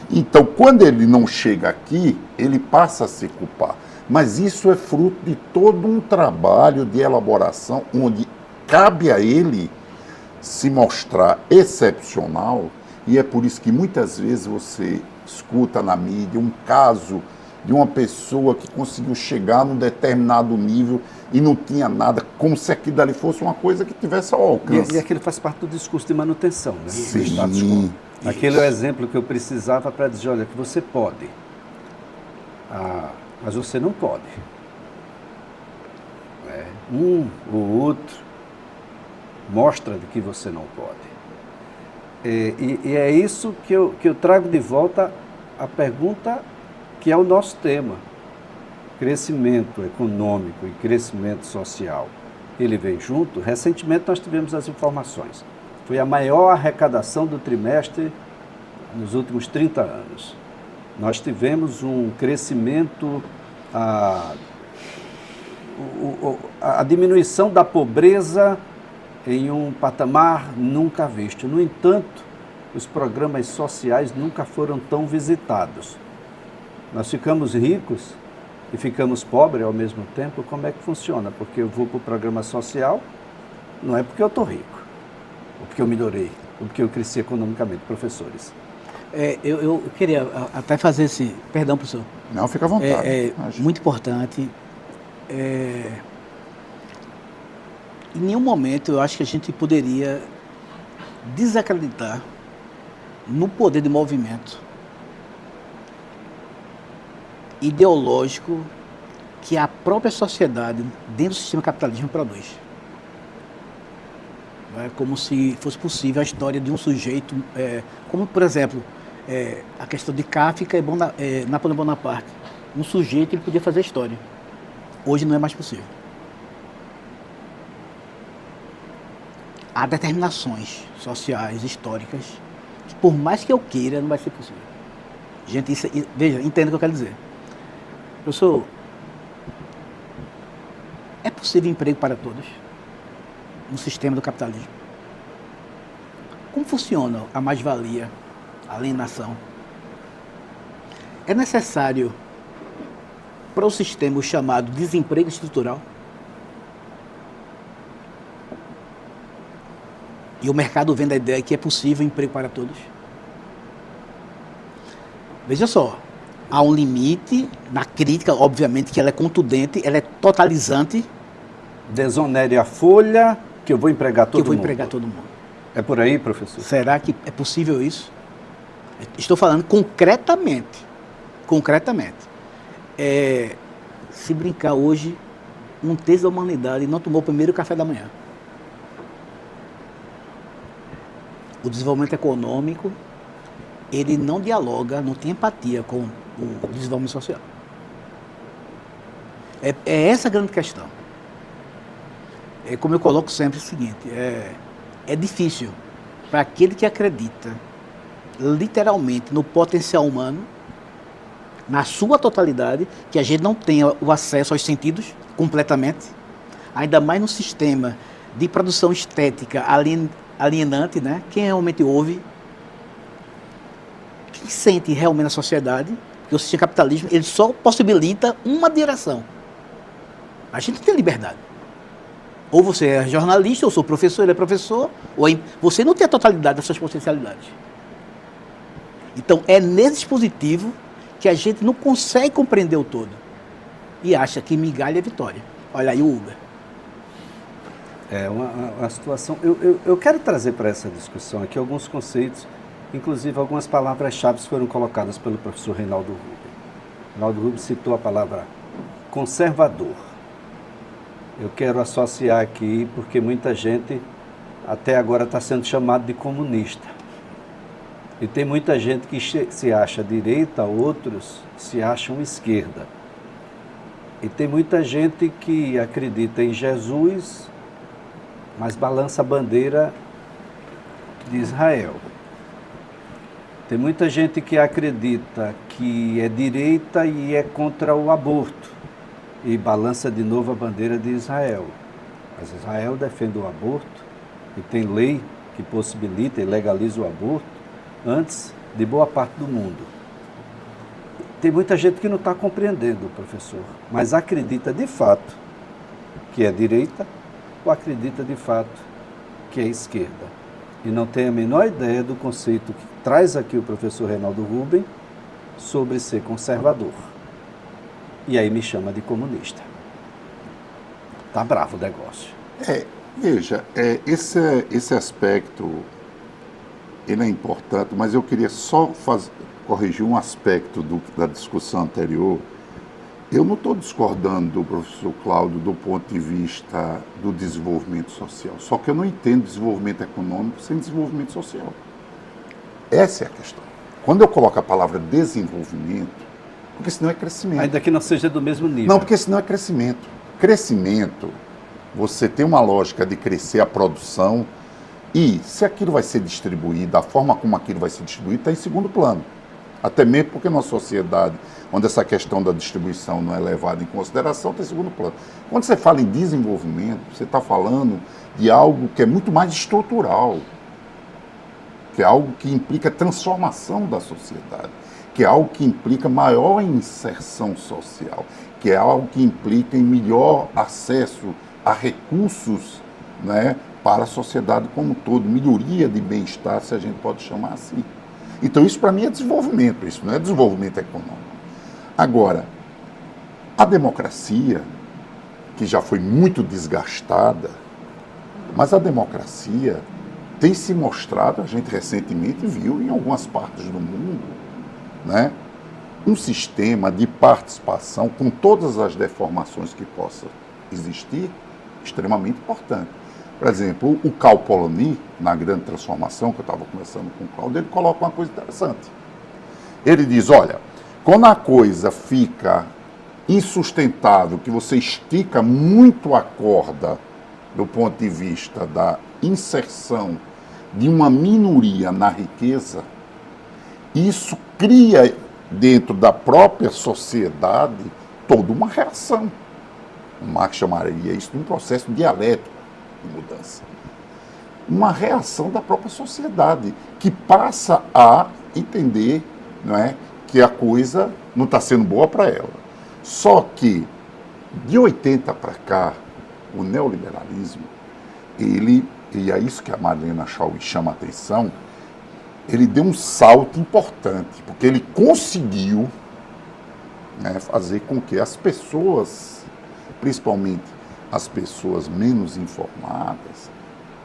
Então, quando ele não chega aqui, ele passa a se culpar. Mas isso é fruto de todo um trabalho de elaboração, onde cabe a ele se mostrar excepcional, e é por isso que muitas vezes você escuta na mídia um caso de uma pessoa que conseguiu chegar num determinado nível e não tinha nada, como se aquilo dali fosse uma coisa que tivesse ao alcance. E aquilo faz parte do discurso de manutenção, né? Sim. Aquele é o exemplo que eu precisava para dizer, olha, que você pode, mas você não pode. Um ou outro mostra de que você não pode. E é isso que eu trago de volta a pergunta que é o nosso tema. Crescimento econômico e crescimento social, ele vem junto. Recentemente nós tivemos as informações. Foi a maior arrecadação do trimestre nos últimos 30 anos. Nós tivemos um crescimento, a diminuição da pobreza em um patamar nunca visto. No entanto, os programas sociais nunca foram tão visitados. Nós ficamos ricos e ficamos pobres ao mesmo tempo. Como é que funciona? Porque eu vou para o programa social, não é porque eu estou rico, ou porque eu melhorei, ou porque eu cresci economicamente. Professores. Eu queria até fazer esse... Perdão, professor. Não, fica à vontade. Muito importante. Em nenhum momento eu acho que a gente poderia desacreditar no poder de movimento ideológico que a própria sociedade, dentro do sistema capitalismo, produz. É como se fosse possível a história de um sujeito, como, por exemplo, a questão de Kafka e Napoleão Bonaparte. Um sujeito ele podia fazer história. Hoje não é mais possível. Há determinações sociais, históricas, que por mais que eu queira, não vai ser possível. Gente, veja, entenda o que eu quero dizer. Professor, é possível emprego para todos no sistema do capitalismo? Como funciona a mais-valia, a alienação? É necessário para o sistema o chamado desemprego estrutural? E o mercado vende a ideia que é possível emprego para todos? Veja só, há um limite na crítica, obviamente que ela é contundente, ela é totalizante. Desonere a folha, que eu vou empregar todo mundo. Que eu vou empregar todo mundo. É por aí, professor? Será que é possível isso? Estou falando concretamente. Concretamente. Se brincar hoje, um terço da humanidade não tomou o primeiro café da manhã. O desenvolvimento econômico, ele não dialoga, não tem empatia com o desenvolvimento social. É essa a grande questão. Como eu coloco sempre o seguinte, é difícil para aquele que acredita literalmente no potencial humano, na sua totalidade, que a gente não tenha o acesso aos sentidos completamente, ainda mais no sistema de produção estética alienante, né? Quem realmente ouve, quem sente realmente na sociedade, porque o sistema capitalismo ele só possibilita uma direção. A gente não tem liberdade. Ou você é jornalista, ou sou professor, ele é professor, ou você não tem a totalidade das suas potencialidades. Então, é nesse dispositivo que a gente não consegue compreender o todo e acha que migalha é vitória. Olha aí o Uber. É uma situação... Eu quero trazer para essa discussão aqui alguns conceitos, inclusive algumas palavras-chave foram colocadas pelo professor Reinaldo Rubem. Reinaldo Rubem citou a palavra conservador. Eu quero associar aqui porque muita gente até agora está sendo chamada de comunista. E tem muita gente que se acha direita, outros se acham esquerda. E tem muita gente que acredita em Jesus, mas balança a bandeira de Israel. Tem muita gente que acredita que é direita e é contra o aborto, e balança de novo a bandeira de Israel. Mas Israel defende o aborto, e tem lei que possibilita e legaliza o aborto antes de boa parte do mundo. Tem muita gente que não está compreendendo, professor, mas acredita de fato que é direita ou acredita de fato que é esquerda. E não tem a menor ideia do conceito que traz aqui o professor Reinaldo Rubem sobre ser conservador. E aí me chama de comunista. Tá bravo o negócio. Veja, esse aspecto, ele é importante, mas eu queria só corrigir um aspecto da discussão anterior. Eu não estou discordando do professor Cláudio do ponto de vista do desenvolvimento social, só que eu não entendo desenvolvimento econômico sem desenvolvimento social. Essa é a questão. Quando eu coloco a palavra desenvolvimento, porque senão é crescimento. Ainda que não seja do mesmo nível. Não, porque senão é crescimento. Crescimento, você tem uma lógica de crescer a produção e se aquilo vai ser distribuído, a forma como aquilo vai ser distribuído está em segundo plano. Até mesmo porque numa sociedade onde essa questão da distribuição não é levada em consideração, tem segundo plano. Quando você fala em desenvolvimento, você está falando de algo que é muito mais estrutural, que é algo que implica transformação da sociedade, que é algo que implica maior inserção social, que é algo que implica em melhor acesso a recursos, né, para a sociedade como um todo, melhoria de bem-estar, se a gente pode chamar assim. Então isso para mim é desenvolvimento, isso não é desenvolvimento econômico. Agora, a democracia, que já foi muito desgastada, mas a democracia tem se mostrado, a gente recentemente viu em algumas partes do mundo, né, um sistema de participação com todas as deformações que possa existir, extremamente importante. Por exemplo, o Cal Polanyi, na grande transformação, que eu estava conversando com o Cláudio, ele coloca uma coisa interessante. Ele diz, olha, quando a coisa fica insustentável, que você estica muito a corda do ponto de vista da inserção de uma minoria na riqueza, isso cria dentro da própria sociedade toda uma reação. O Marx chamaria isso de um processo dialético de mudança. Uma reação da própria sociedade, que passa a entender, não é, que a coisa não está sendo boa para ela. Só que, de 80 para cá, o neoliberalismo, e é isso que a Marlene Chauí chama a atenção, ele deu um salto importante, porque ele conseguiu, né, fazer com que as pessoas, principalmente as pessoas menos informadas,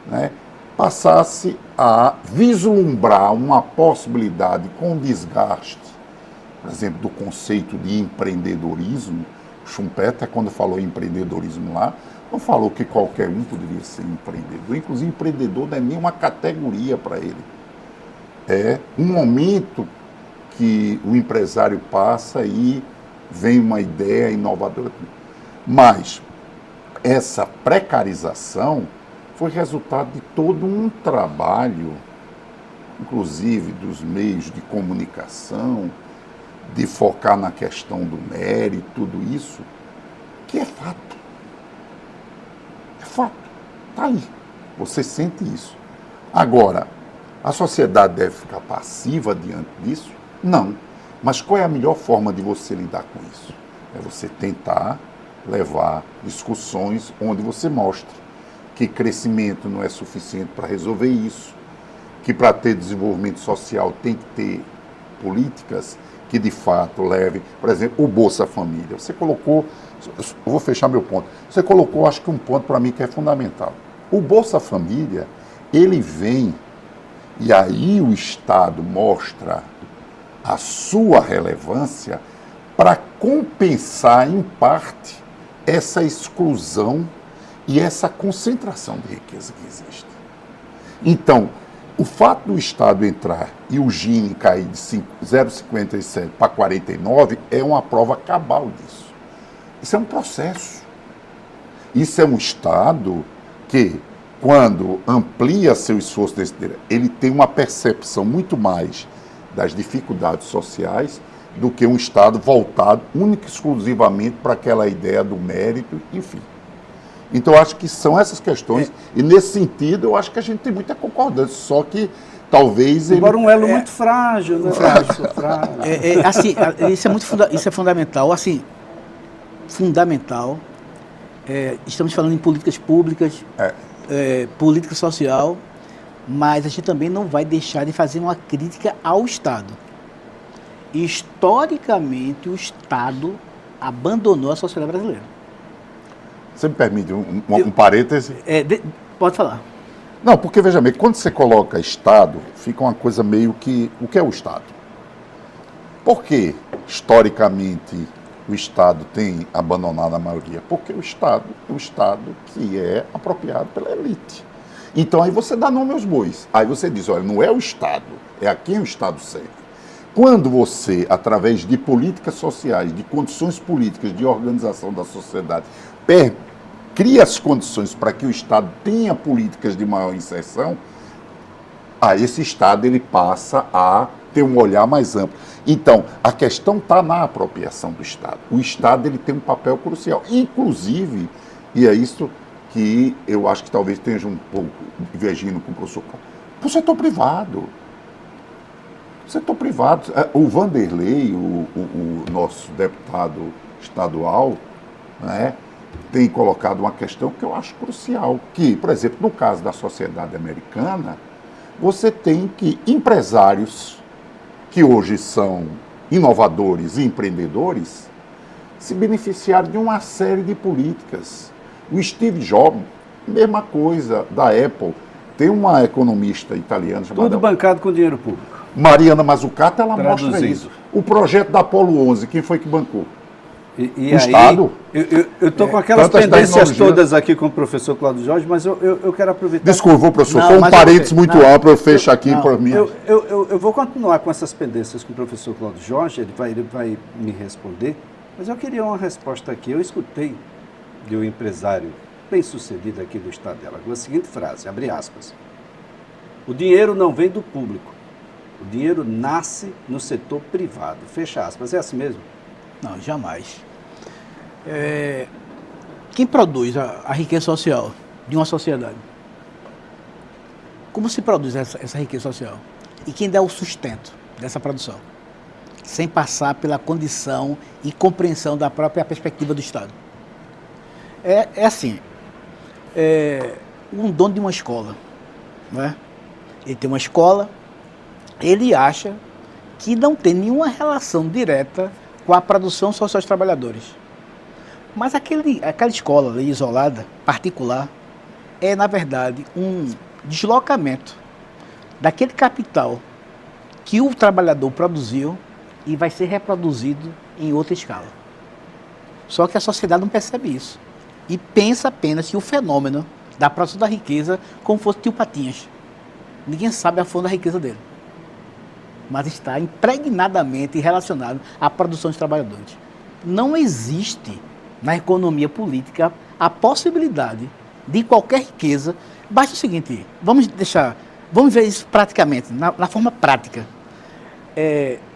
né, passasse a vislumbrar uma possibilidade com desgaste, por exemplo, do conceito de empreendedorismo. Schumpeter, quando falou em empreendedorismo lá, não falou que qualquer um poderia ser empreendedor. Inclusive, empreendedor não é nem uma categoria para ele. É um momento que o empresário passa e vem uma ideia inovadora. Mas essa precarização foi resultado de todo um trabalho, inclusive dos meios de comunicação, de focar na questão do mérito, tudo isso, que é fato. É fato. Está aí. Você sente isso. Agora, a sociedade deve ficar passiva diante disso? Não. Mas qual é a melhor forma de você lidar com isso? É você tentar levar discussões onde você mostre que crescimento não é suficiente para resolver isso, que para ter desenvolvimento social tem que ter políticas que de fato leve, por exemplo, o Bolsa Família. Você colocou, eu vou fechar meu ponto, você colocou, acho que um ponto para mim que é fundamental. O Bolsa Família, ele vem, e aí o Estado mostra a sua relevância para compensar, em parte, essa exclusão e essa concentração de riqueza que existe. Então, o fato do Estado entrar e o Gini cair de 0,57 para 49 é uma prova cabal disso. Isso é um processo. Isso é um Estado que, quando amplia seu esforço desse direito, ele tem uma percepção muito mais das dificuldades sociais do que um Estado voltado única e exclusivamente para aquela ideia do mérito, enfim. Então, eu acho que são essas questões, e nesse sentido, eu acho que a gente tem muita concordância, só que talvez... Embora um elo muito frágil, né? Frágil. Assim, isso é fundamental, assim, fundamental. Estamos falando em políticas públicas, política social, mas a gente também não vai deixar de fazer uma crítica ao Estado. Historicamente, o Estado abandonou a sociedade brasileira. Você me permite um parêntese? Pode falar. Não, porque, veja bem, quando você coloca Estado, fica uma coisa meio que... O que é o Estado? Por que, historicamente, o Estado tem abandonado a maioria? Porque o Estado é um Estado que é apropriado pela elite. Então, aí você dá nome aos bois. Aí você diz, olha, não é o Estado, é a quem o Estado serve. Quando você, através de políticas sociais, de condições políticas, de organização da sociedade, cria as condições para que o Estado tenha políticas de maior inserção, esse Estado ele passa a ter um olhar mais amplo. Então, a questão está na apropriação do Estado. O Estado ele tem um papel crucial, inclusive, e é isso que eu acho que talvez esteja um pouco divergindo com o professor, para o setor privado. O setor privado, o Vanderlei, o nosso deputado estadual, né, tem colocado uma questão que eu acho crucial, que, por exemplo, no caso da sociedade americana, você tem que empresários que hoje são inovadores e empreendedores se beneficiaram de uma série de políticas. O Steve Jobs, mesma coisa da Apple. Tem uma economista italiana chamada... Tudo bancado com dinheiro público. Mariana Mazzucato, ela mostra Traduzido. isso. O projeto da Apollo 11, quem foi que bancou? E o aí, Estado. Eu estou com aquelas tantas pendências tecnologias. todas aqui com o professor Cláudio Jorge, mas eu quero aproveitar... Desculpa, professor, Não, foi um mas parênteses eu- muito não, amplo, eu fecho aqui não, para mim. Eu vou continuar com essas pendências com o professor Cláudio Jorge, ele vai me responder, mas eu queria uma resposta aqui. Eu escutei de um empresário bem-sucedido aqui do estado dela, com a seguinte frase, abre aspas, o dinheiro não vem do público, o dinheiro nasce no setor privado, fecha aspas, é assim mesmo? Não, jamais. Quem produz a riqueza social de uma sociedade? Como se produz essa riqueza social? E quem dá o sustento dessa produção? Sem passar pela condição e compreensão da própria perspectiva do Estado. É assim, um dono de uma escola, não é? Ele tem uma escola, ele acha que não tem nenhuma relação direta com a produção social dos trabalhadores. Mas aquela escola ali, isolada, particular, é, na verdade, um deslocamento daquele capital que o trabalhador produziu e vai ser reproduzido em outra escala. Só que a sociedade não percebe isso. E pensa apenas que o fenômeno da produção da riqueza como fosse tio Patinhas. Ninguém sabe a fundo da riqueza dele. Mas está impregnadamente relacionado à produção dos trabalhadores. Não existe na economia política a possibilidade de qualquer riqueza. Basta o seguinte, vamos ver isso praticamente, na forma prática.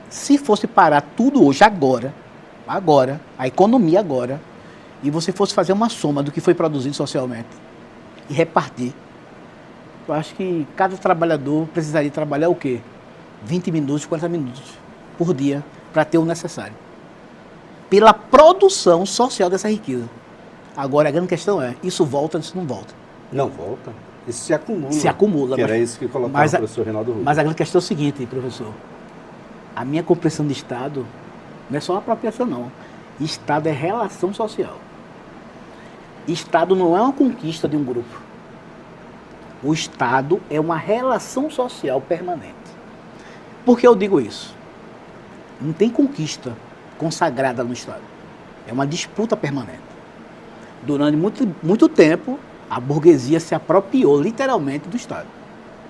Se fosse parar tudo hoje, agora, a economia agora, e você fosse fazer uma soma do que foi produzido socialmente e repartir, eu acho que cada trabalhador precisaria trabalhar o quê? 20 minutos, 40 minutos por dia para ter o necessário. Pela produção social dessa riqueza. Agora, a grande questão é, isso volta ou isso não volta? Não volta. Isso se acumula. Se acumula. Que era isso que colocava o professor Reinaldo Rubens. Mas a grande questão é o seguinte, professor. A minha compreensão de Estado não é só apropriação, não. Estado é relação social. Estado não é uma conquista de um grupo. O Estado é uma relação social permanente. Por que eu digo isso? Não tem conquista consagrada no Estado. É uma disputa permanente. Durante muito tempo, a burguesia se apropriou literalmente do Estado.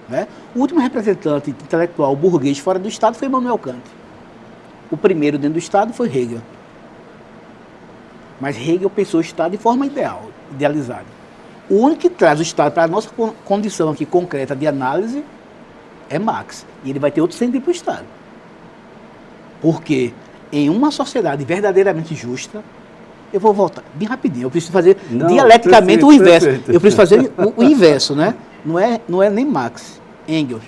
Né? O último representante intelectual burguês fora do Estado foi Immanuel Kant. O primeiro dentro do Estado foi Hegel. Mas Hegel pensou o Estado de forma idealizada. O único que traz o Estado para a nossa condição aqui concreta de análise é Marx. E ele vai ter outro sentido para o Estado. Porque em uma sociedade verdadeiramente justa, eu vou voltar bem rapidinho, eu preciso fazer dialeticamente o inverso. Perfeito. Eu preciso fazer o inverso, né? Não é nem Marx, Engels.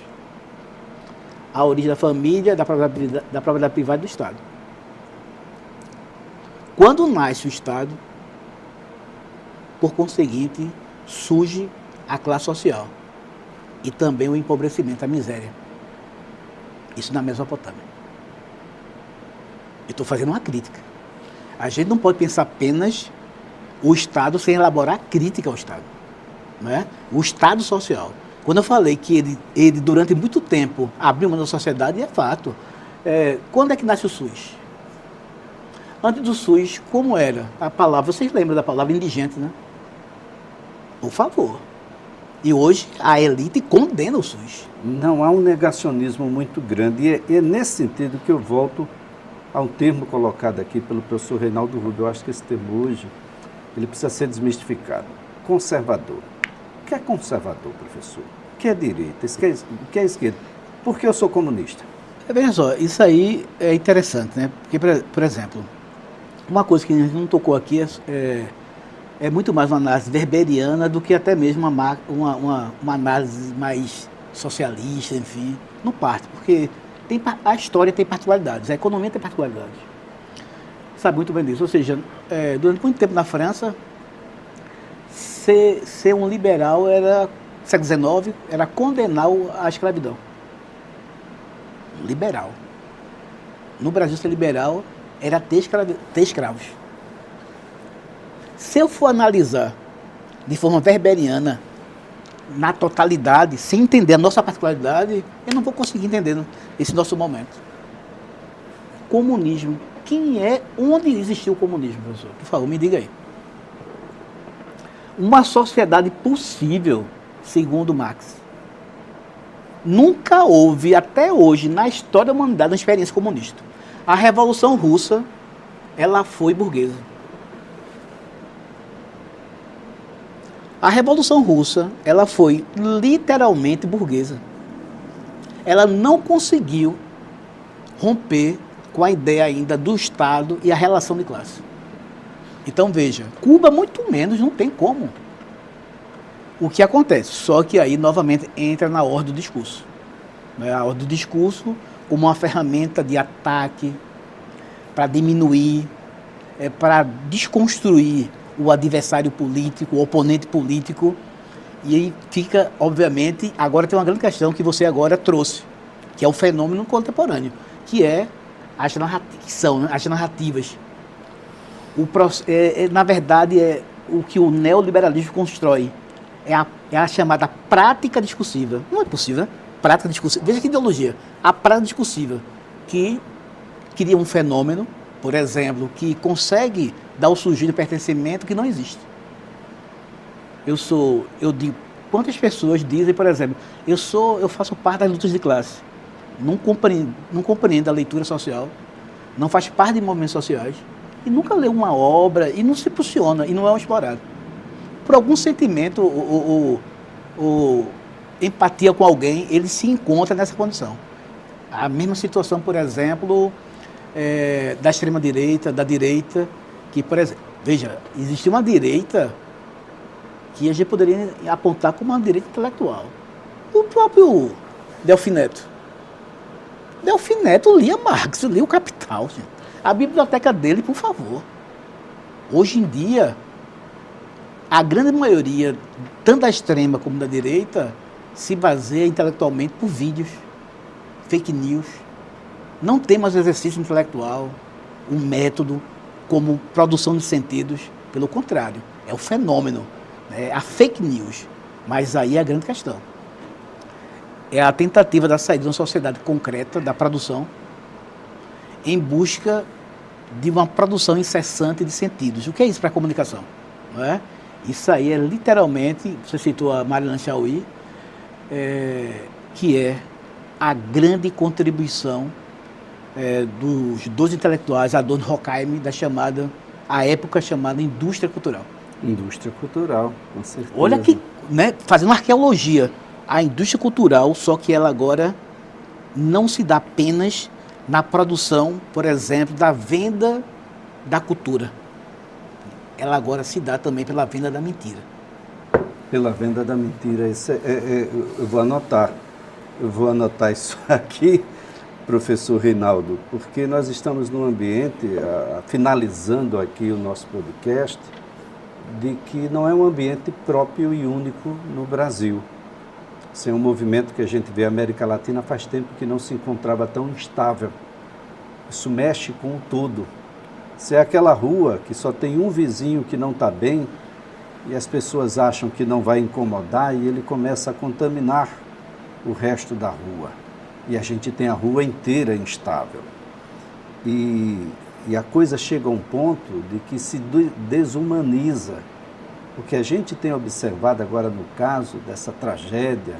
A origem da família, da propriedade privada do Estado. Quando nasce o Estado, por conseguinte, surge a classe social e também o empobrecimento, a miséria. Isso na Mesopotâmia. Eu estou fazendo uma crítica. A gente não pode pensar apenas o Estado sem elaborar crítica ao Estado. Né? O Estado social. Quando eu falei que ele durante muito tempo abriu mão da sociedade, é fato. Quando é que nasce o SUS? Antes do SUS, como era a palavra? Vocês lembram da palavra indigente, né? Por favor. E hoje a elite condena o SUS. Não, há um negacionismo muito grande. E é nesse sentido que eu volto ao termo colocado aqui pelo professor Reinaldo Rubio. Eu acho que esse termo hoje ele precisa ser desmistificado. Conservador. O que é conservador, professor? O que é direita? O que é esquerda? Por que eu sou comunista? Veja só, isso aí é interessante, né? Porque, por exemplo, uma coisa que a gente não tocou aqui é muito mais uma análise weberiana do que até mesmo uma análise mais socialista, enfim. Não parte, porque a história tem particularidades, a economia tem particularidades. Sabe muito bem disso. Ou seja, durante muito tempo na França, ser um liberal era, século XIX, era condenar a escravidão. Liberal. No Brasil, ser liberal era ter escravos. Se eu for analisar de forma weberiana, na totalidade, sem entender a nossa particularidade, eu não vou conseguir entender esse nosso momento. Comunismo. Onde existiu o comunismo, professor? Por favor, me diga aí. Uma sociedade possível, segundo Marx. Nunca houve, até hoje, na história da humanidade, uma experiência comunista. A Revolução Russa, ela foi burguesa. A Revolução Russa, ela foi literalmente burguesa. Ela não conseguiu romper com a ideia ainda do Estado e a relação de classe. Então, veja, Cuba muito menos, não tem como. O que acontece? Só que aí, novamente, entra na ordem do discurso. A ordem do discurso como uma ferramenta de ataque para diminuir, para desconstruir o adversário político, o oponente político. E aí fica, obviamente, agora tem uma grande questão que você agora trouxe, que é o fenômeno contemporâneo, que é as narrativas. Na verdade, é o que o neoliberalismo constrói. É a chamada prática discursiva. Não é possível, né? Prática discursiva. Veja que ideologia. A prática discursiva, que cria um fenômeno, por exemplo, que consegue dar ao sujeito pertencimento que não existe. Eu digo, quantas pessoas dizem, por exemplo, eu faço parte das lutas de classe, não compreendo a leitura social, não faz parte de movimentos sociais, e nunca lê uma obra, e não se posiciona, e não é um explorado. Por algum sentimento ou empatia com alguém, ele se encontra nessa condição. A mesma situação, por exemplo, da extrema-direita, da direita, que, por exemplo, veja, existe uma direita que a gente poderia apontar como uma direita intelectual. O próprio Delfim Neto. Delfim Neto lia Marx, lia o Capital, gente. A biblioteca dele, por favor. Hoje em dia, a grande maioria, tanto da extrema como da direita, se baseia intelectualmente por vídeos, fake news, Não tem mais exercício intelectual, um método como produção de sentidos. Pelo contrário, é o fenômeno, é a fake news. Mas aí é a grande questão. É a tentativa da saída de uma sociedade concreta, da produção, em busca de uma produção incessante de sentidos. O que é isso para a comunicação? Não é? Isso aí é literalmente, você citou a Marilyn Chauí, que é a grande contribuição dos dois intelectuais, Adorno e Horkheim, a época chamada indústria cultural. Indústria cultural, com certeza. Olha que, né, fazendo arqueologia, a indústria cultural, só que ela agora não se dá apenas na produção, por exemplo, da venda da cultura. Ela agora se dá também pela venda da mentira. Pela venda da mentira. Eu vou anotar isso aqui, professor Reinaldo, porque nós estamos num ambiente, finalizando aqui o nosso podcast, de que não é um ambiente próprio e único no Brasil. Esse é um movimento que a gente vê na América Latina faz tempo que não se encontrava tão instável. Isso mexe com o todo. Se é aquela rua que só tem um vizinho que não está bem e as pessoas acham que não vai incomodar e ele começa a contaminar o resto da rua. E a gente tem a rua inteira instável. E a coisa chega a um ponto de que se desumaniza. O que a gente tem observado agora no caso dessa tragédia,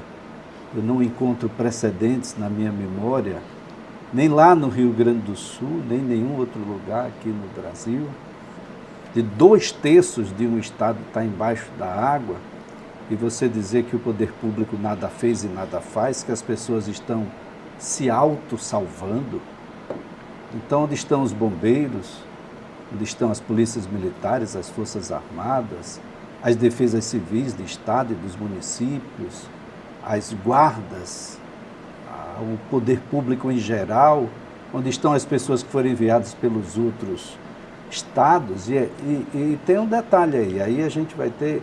eu não encontro precedentes na minha memória, nem lá no Rio Grande do Sul, nem em nenhum outro lugar aqui no Brasil, de 2/3 de um estado estar embaixo da água, e você dizer que o poder público nada fez e nada faz, que as pessoas estão se auto-salvando. Então, onde estão os bombeiros, onde estão as polícias militares, as forças armadas, as defesas civis do estado e dos municípios, as guardas, o poder público em geral, onde estão as pessoas que foram enviadas pelos outros estados. E tem um detalhe aí a gente vai ter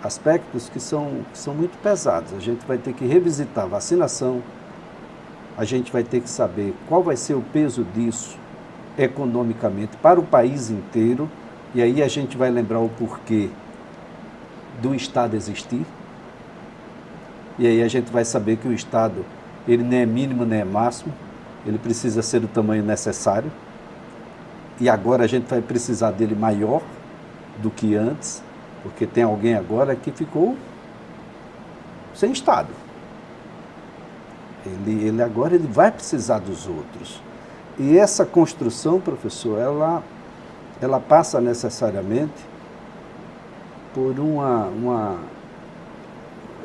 aspectos que são muito pesados. A gente vai ter que revisitar a vacinação, a gente vai ter que saber qual vai ser o peso disso economicamente para o país inteiro, e aí a gente vai lembrar o porquê do Estado existir, e aí a gente vai saber que o Estado, ele nem é mínimo nem é máximo, ele precisa ser do tamanho necessário, e agora a gente vai precisar dele maior do que antes, porque tem alguém agora que ficou sem Estado. Ele agora vai precisar dos outros. E essa construção, professor, ela passa necessariamente por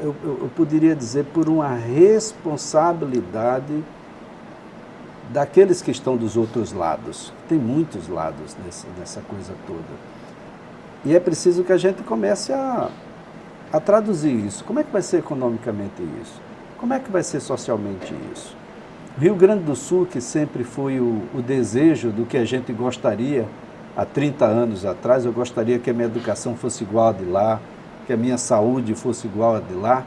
eu poderia dizer, por uma responsabilidade daqueles que estão dos outros lados. Tem muitos lados nessa coisa toda. E é preciso que a gente comece a traduzir isso. Como é que vai ser economicamente isso? Como é que vai ser socialmente isso? O Rio Grande do Sul, que sempre foi o desejo do que a gente gostaria, há 30 anos atrás, eu gostaria que a minha educação fosse igual a de lá, que a minha saúde fosse igual a de lá.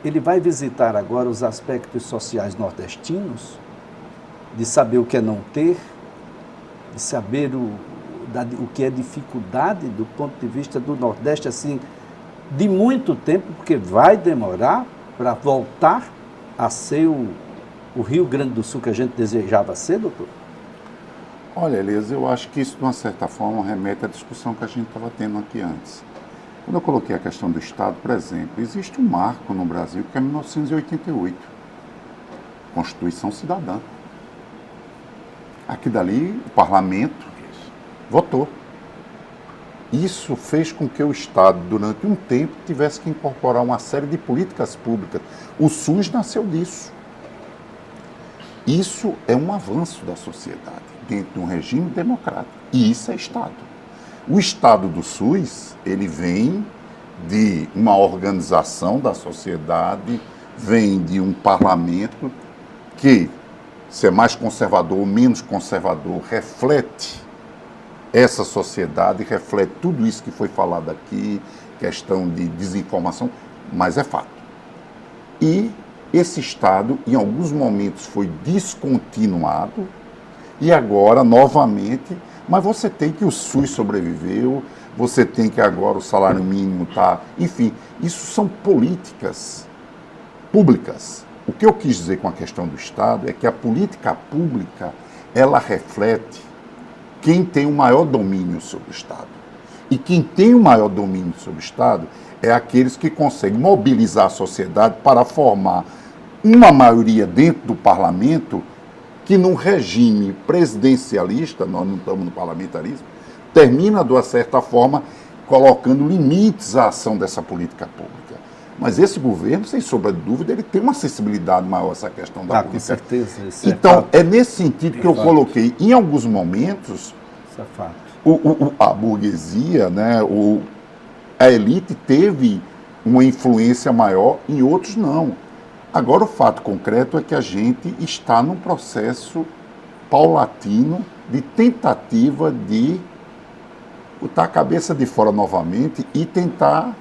Ele vai visitar agora os aspectos sociais nordestinos, de saber o que é não ter, de saber o que é dificuldade do ponto de vista do Nordeste, assim, de muito tempo, porque vai demorar para voltar a ser o Rio Grande do Sul que a gente desejava ser, doutor? Olha, Elias, eu acho que isso, de uma certa forma, remete à discussão que a gente estava tendo aqui antes. Quando eu coloquei a questão do Estado, por exemplo, existe um marco no Brasil que é 1988, Constituição Cidadã. Aqui dali, o parlamento votou. Isso fez com que o Estado, durante um tempo, tivesse que incorporar uma série de políticas públicas. O SUS nasceu disso. Isso é um avanço da sociedade, dentro de um regime democrático. E isso é Estado. O Estado do SUS, ele vem de uma organização da sociedade, vem de um parlamento que, se é mais conservador ou menos conservador, reflete essa sociedade, reflete tudo isso que foi falado aqui, questão de desinformação, mas é fato. E esse Estado, em alguns momentos, foi descontinuado, e agora, novamente, mas você tem que o SUS sobreviveu, você tem que agora o salário mínimo está... Enfim, isso são políticas públicas. O que eu quis dizer com a questão do Estado é que a política pública, ela reflete quem tem o maior domínio sobre o Estado. E quem tem o maior domínio sobre o Estado é aqueles que conseguem mobilizar a sociedade para formar uma maioria dentro do parlamento que, num regime presidencialista, nós não estamos no parlamentarismo, termina, de uma certa forma, colocando limites à ação dessa política pública. Mas esse governo, sem sombra de dúvida, ele tem uma sensibilidade maior a essa questão da política. Com certeza. Então, é nesse sentido que eu coloquei, em alguns momentos, isso é fato. A burguesia, né, a elite teve uma influência maior, em outros não. Agora, o fato concreto é que a gente está num processo paulatino de tentativa de botar a cabeça de fora novamente e tentar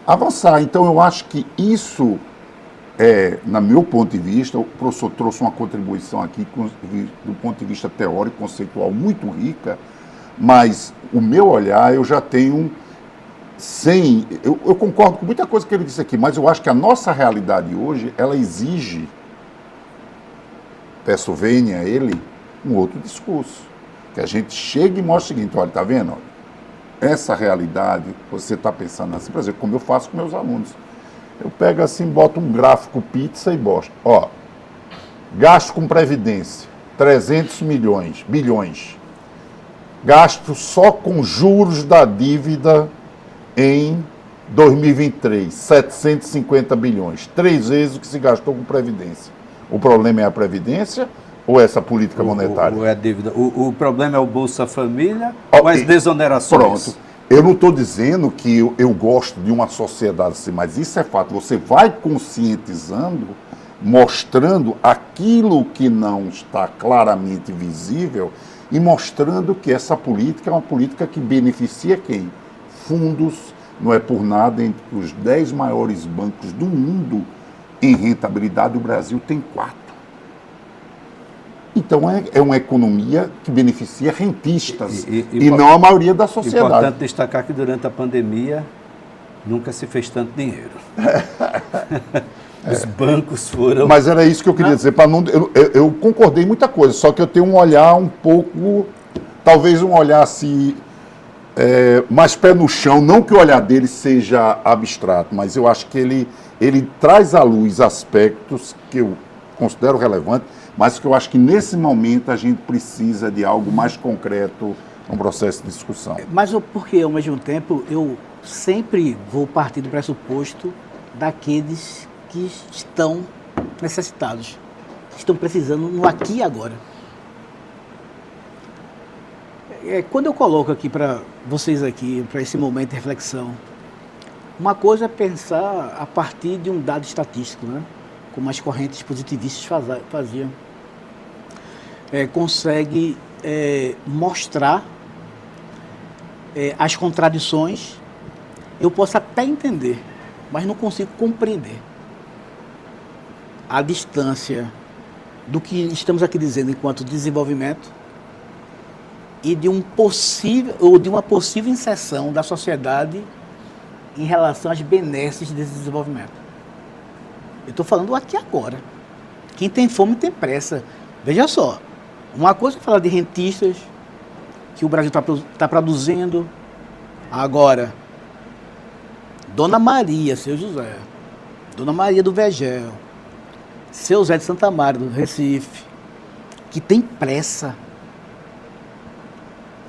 avançar. Então, eu acho que isso, no meu ponto de vista, o professor trouxe uma contribuição aqui do ponto de vista teórico, conceitual, muito rica, mas o meu olhar, eu já tenho eu concordo com muita coisa que ele disse aqui, mas eu acho que a nossa realidade hoje, ela exige, peço venha a ele, um outro discurso. Que a gente chegue e mostre o seguinte, olha, tá vendo? Essa realidade, você está pensando assim, por exemplo, como eu faço com meus alunos. Eu pego assim, boto um gráfico pizza e bosto. Ó, gasto com previdência, 300 bilhões. Gasto só com juros da dívida em 2023, 750 bilhões. 3 vezes o que se gastou com previdência. O problema é a previdência ou essa política monetária? Ou é a dívida. O problema é o Bolsa Família ou as desonerações? Pronto. Eu não estou dizendo que eu gosto de uma sociedade assim, mas isso é fato. Você vai conscientizando, mostrando aquilo que não está claramente visível e mostrando que essa política é uma política que beneficia quem? Fundos, não é por nada, entre os 10 maiores bancos do mundo em rentabilidade, o Brasil tem 4. Então, é uma economia que beneficia rentistas e não a maioria da sociedade. É importante destacar que durante a pandemia nunca se fez tanto dinheiro. Os bancos foram... Mas era isso que eu queria dizer. Para não, eu concordei em muita coisa, só que eu tenho um olhar um pouco, talvez um olhar assim, mais pé no chão, não que o olhar dele seja abstrato, mas eu acho que ele traz à luz aspectos que eu considero relevantes, mas que eu acho que nesse momento a gente precisa de algo mais concreto no processo de discussão. Mas porque, ao mesmo tempo, eu sempre vou partir do pressuposto daqueles que estão necessitados, que estão precisando no aqui e agora. Quando eu coloco aqui para vocês aqui, para esse momento de reflexão, uma coisa é pensar a partir de um dado estatístico, né? Como as correntes positivistas faziam. Consegue mostrar as contradições. Eu posso até entender, mas não consigo compreender a distância do que estamos aqui dizendo enquanto desenvolvimento e de uma possível inserção da sociedade em relação às benesses desse desenvolvimento. Eu estou falando aqui agora. Quem tem fome tem pressa. Veja só, uma coisa é falar de rentistas, que o Brasil está produzindo. Agora, Dona Maria, seu José, Dona Maria do Vegel, seu Zé de Santa Maria, do Recife, que tem pressa,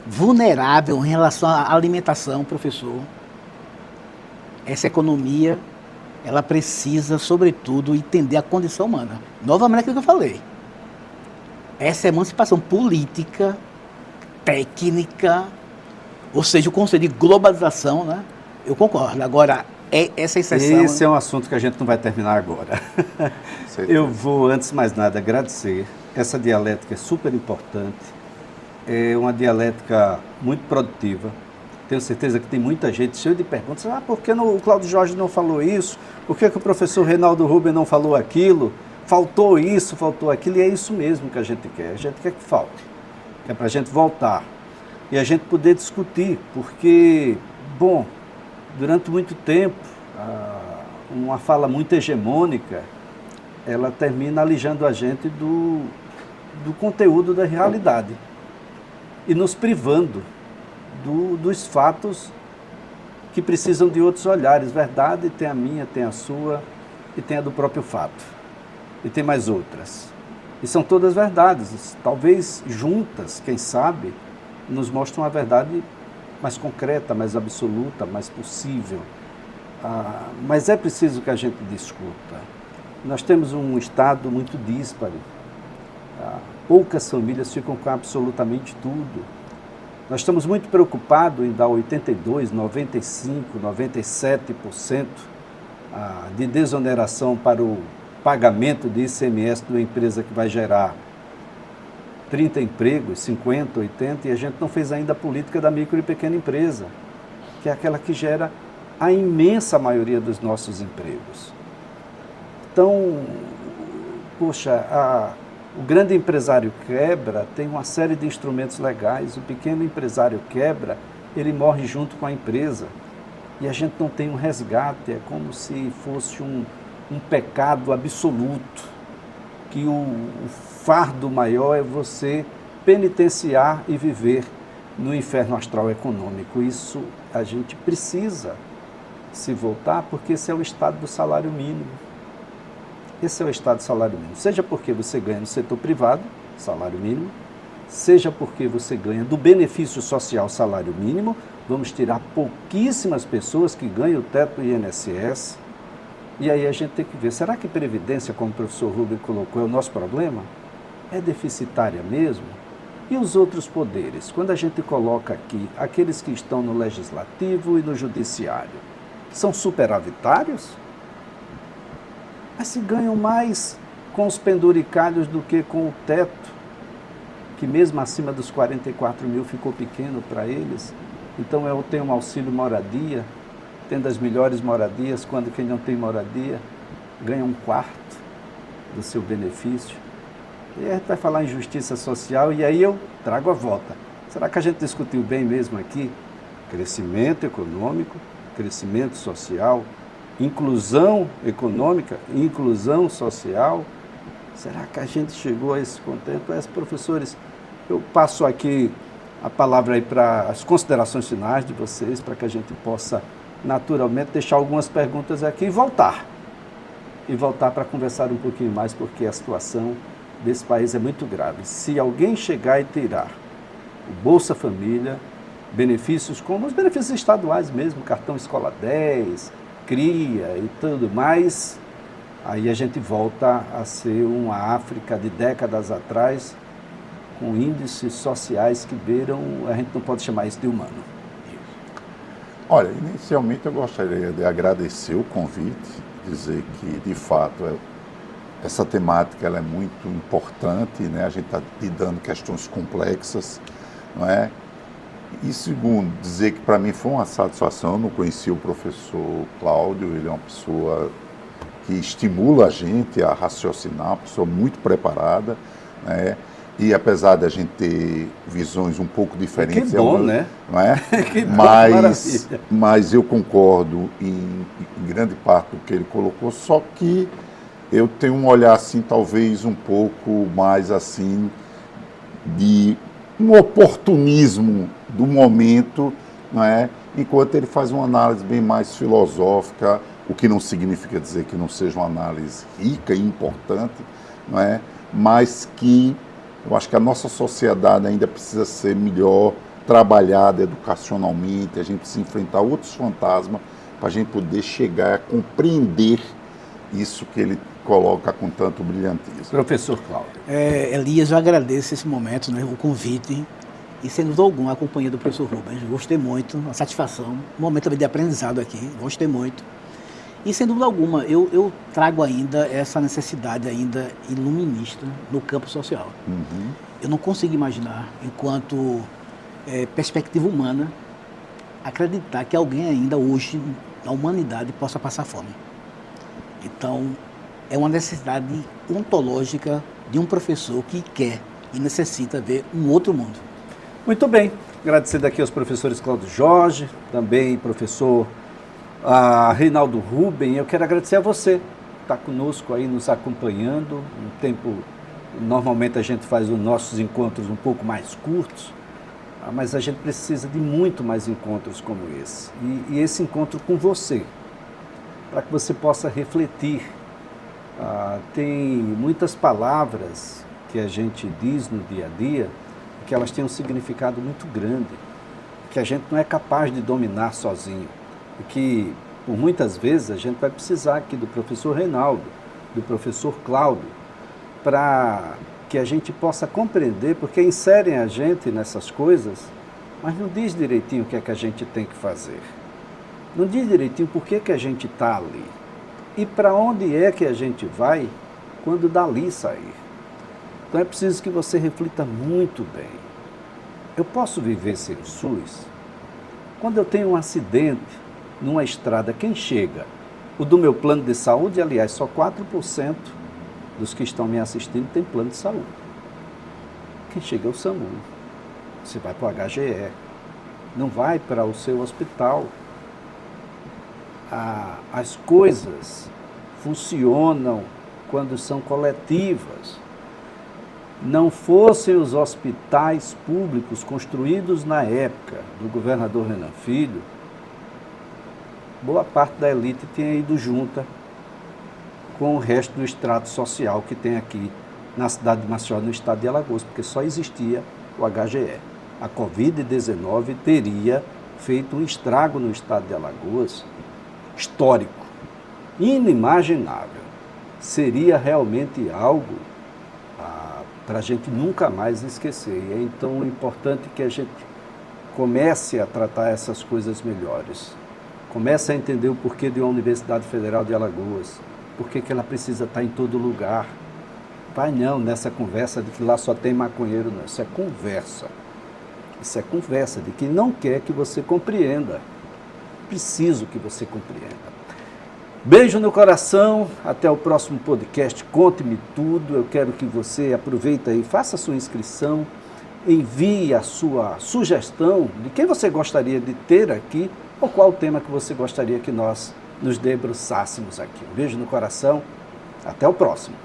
vulnerável em relação à alimentação, professor. Essa economia, ela precisa, sobretudo, entender a condição humana. Novamente aquilo que eu falei. Essa emancipação política, técnica, ou seja, o conceito de globalização, né? Eu concordo. Agora, essa inserção... Esse é um assunto que a gente não vai terminar agora. Eu vou, antes de mais nada, agradecer. Essa dialética é super importante. É uma dialética muito produtiva. Tenho certeza que tem muita gente cheia de perguntas. Por que o Cláudio Jorge não falou isso? Por que o professor Reinaldo Rubem não falou aquilo? faltou isso, faltou aquilo, e é isso mesmo que a gente quer. A gente quer que falte, que é para a gente voltar e a gente poder discutir, porque, bom, durante muito tempo, uma fala muito hegemônica, ela termina alijando a gente do conteúdo da realidade e nos privando dos fatos que precisam de outros olhares. Verdade tem a minha, tem a sua e tem a do próprio fato. E tem mais outras. E são todas verdades. Talvez juntas, quem sabe, nos mostram a verdade mais concreta, mais absoluta, mais possível. Mas é preciso que a gente discuta. Nós temos um Estado muito díspare. Poucas famílias ficam com absolutamente tudo. Nós estamos muito preocupados em dar 82%, 95%, 97% de desoneração para o pagamento de ICMS de uma empresa que vai gerar 30 empregos, 50, 80, e a gente não fez ainda a política da micro e pequena empresa, que é aquela que gera a imensa maioria dos nossos empregos. Então, poxa, o grande empresário quebra, tem uma série de instrumentos legais, o pequeno empresário quebra, ele morre junto com a empresa, e a gente não tem um resgate, é como se fosse um pecado absoluto, que o fardo maior é você penitenciar e viver no inferno astral econômico. Isso a gente precisa se voltar, porque esse é o estado do salário mínimo. Esse é o estado do salário mínimo. Seja porque você ganha no setor privado, salário mínimo, seja porque você ganha do benefício social, salário mínimo. Vamos tirar pouquíssimas pessoas que ganham o teto do INSS. E aí a gente tem que ver, será que previdência, como o professor Rubem colocou, é o nosso problema? É deficitária mesmo? E os outros poderes? Quando a gente coloca aqui aqueles que estão no legislativo e no judiciário, são superavitários? Mas se ganham mais com os penduricalhos do que com o teto, que mesmo acima dos 44 mil ficou pequeno para eles. Então eu tenho um auxílio moradia, tendo as melhores moradias, quando quem não tem moradia ganha 1/4 do seu benefício. E a gente vai falar em justiça social, e aí eu trago a volta. Será que a gente discutiu bem mesmo aqui? Crescimento econômico, crescimento social, inclusão econômica, inclusão social. Será que a gente chegou a esse contento? Professores, eu passo aqui a palavra aí para as considerações finais de vocês, para que a gente possa naturalmente deixar algumas perguntas aqui e voltar para conversar um pouquinho mais, porque a situação desse país é muito grave. Se alguém chegar e tirar o Bolsa Família, benefícios como os benefícios estaduais mesmo, cartão Escola 10, CRIA e tudo mais, aí a gente volta a ser uma África de décadas atrás, com índices sociais que beiram, a gente não pode chamar isso de humano. Olha, inicialmente eu gostaria de agradecer o convite, dizer que, de fato, essa temática ela é muito importante, né? A gente está lidando questões complexas, não é? E segundo, dizer que para mim foi uma satisfação, eu não conhecia o professor Cláudio, ele é uma pessoa que estimula a gente a raciocinar, uma pessoa muito preparada, né? E apesar de a gente ter visões um pouco diferentes... Que bom, né? Não é? Que bom, mas eu concordo em grande parte do que ele colocou, só que eu tenho um olhar assim, talvez um pouco mais assim, de um oportunismo do momento, não é? Enquanto ele faz uma análise bem mais filosófica, o que não significa dizer que não seja uma análise rica e importante, não é? Mas que eu acho que a nossa sociedade ainda precisa ser melhor trabalhada educacionalmente, a gente precisa enfrentar outros fantasmas para a gente poder chegar a compreender isso que ele coloca com tanto brilhantismo. Professor Cláudio. Elias, eu agradeço esse momento, né, o convite, e sem dúvida alguma a companhia do professor Rubens. Gostei muito, uma satisfação, um momento também de aprendizado aqui, gostei muito. E sem dúvida alguma, eu trago ainda essa necessidade ainda iluminista no campo social. Uhum. Eu não consigo imaginar, enquanto perspectiva humana, acreditar que alguém ainda hoje, na humanidade, possa passar fome. Então, é uma necessidade ontológica de um professor que quer e necessita ver um outro mundo. Muito bem, agradecer aqui aos professores Cláudio Jorge, também professor Reinaldo Ruben. Eu quero agradecer a você que está conosco aí, nos acompanhando. Um tempo, normalmente a gente faz os nossos encontros um pouco mais curtos, mas a gente precisa de muito mais encontros como esse. E esse encontro com você, para que você possa refletir. Tem muitas palavras que a gente diz no dia a dia, que elas têm um significado muito grande, que a gente não é capaz de dominar sozinho, e que, por muitas vezes, a gente vai precisar aqui do professor Reinaldo, do professor Cláudio, para que a gente possa compreender, porque inserem a gente nessas coisas, mas não diz direitinho o que é que a gente tem que fazer. Não diz direitinho por que a gente está ali. E para onde é que a gente vai quando dali sair. Então é preciso que você reflita muito bem. Eu posso viver sem o SUS? Quando eu tenho um acidente numa estrada, quem chega? O do meu plano de saúde, aliás, só 4% dos que estão me assistindo tem plano de saúde. Quem chega é o SAMU. Você vai para o HGE, não vai para o seu hospital. As coisas funcionam quando são coletivas. Não fossem os hospitais públicos construídos na época do governador Renan Filho, boa parte da elite tinha ido junta com o resto do extrato social que tem aqui na cidade de Maceió, no estado de Alagoas, porque só existia o HGE. A Covid-19 teria feito um estrago no estado de Alagoas histórico, inimaginável. Seria realmente algo para a gente nunca mais esquecer. E é então importante que a gente comece a tratar essas coisas melhores. Comece a entender o porquê de uma Universidade Federal de Alagoas, porquê que ela precisa estar em todo lugar. Vai não nessa conversa de que lá só tem maconheiro, não. Isso é conversa. Isso é conversa de quem não quer que você compreenda. Preciso que você compreenda. Beijo no coração, até o próximo podcast, conte-me tudo. Eu quero que você aproveite e faça a sua inscrição, envie a sua sugestão de quem você gostaria de ter aqui ou qual tema que você gostaria que nós nos debruçássemos aqui. Um beijo no coração, até o próximo.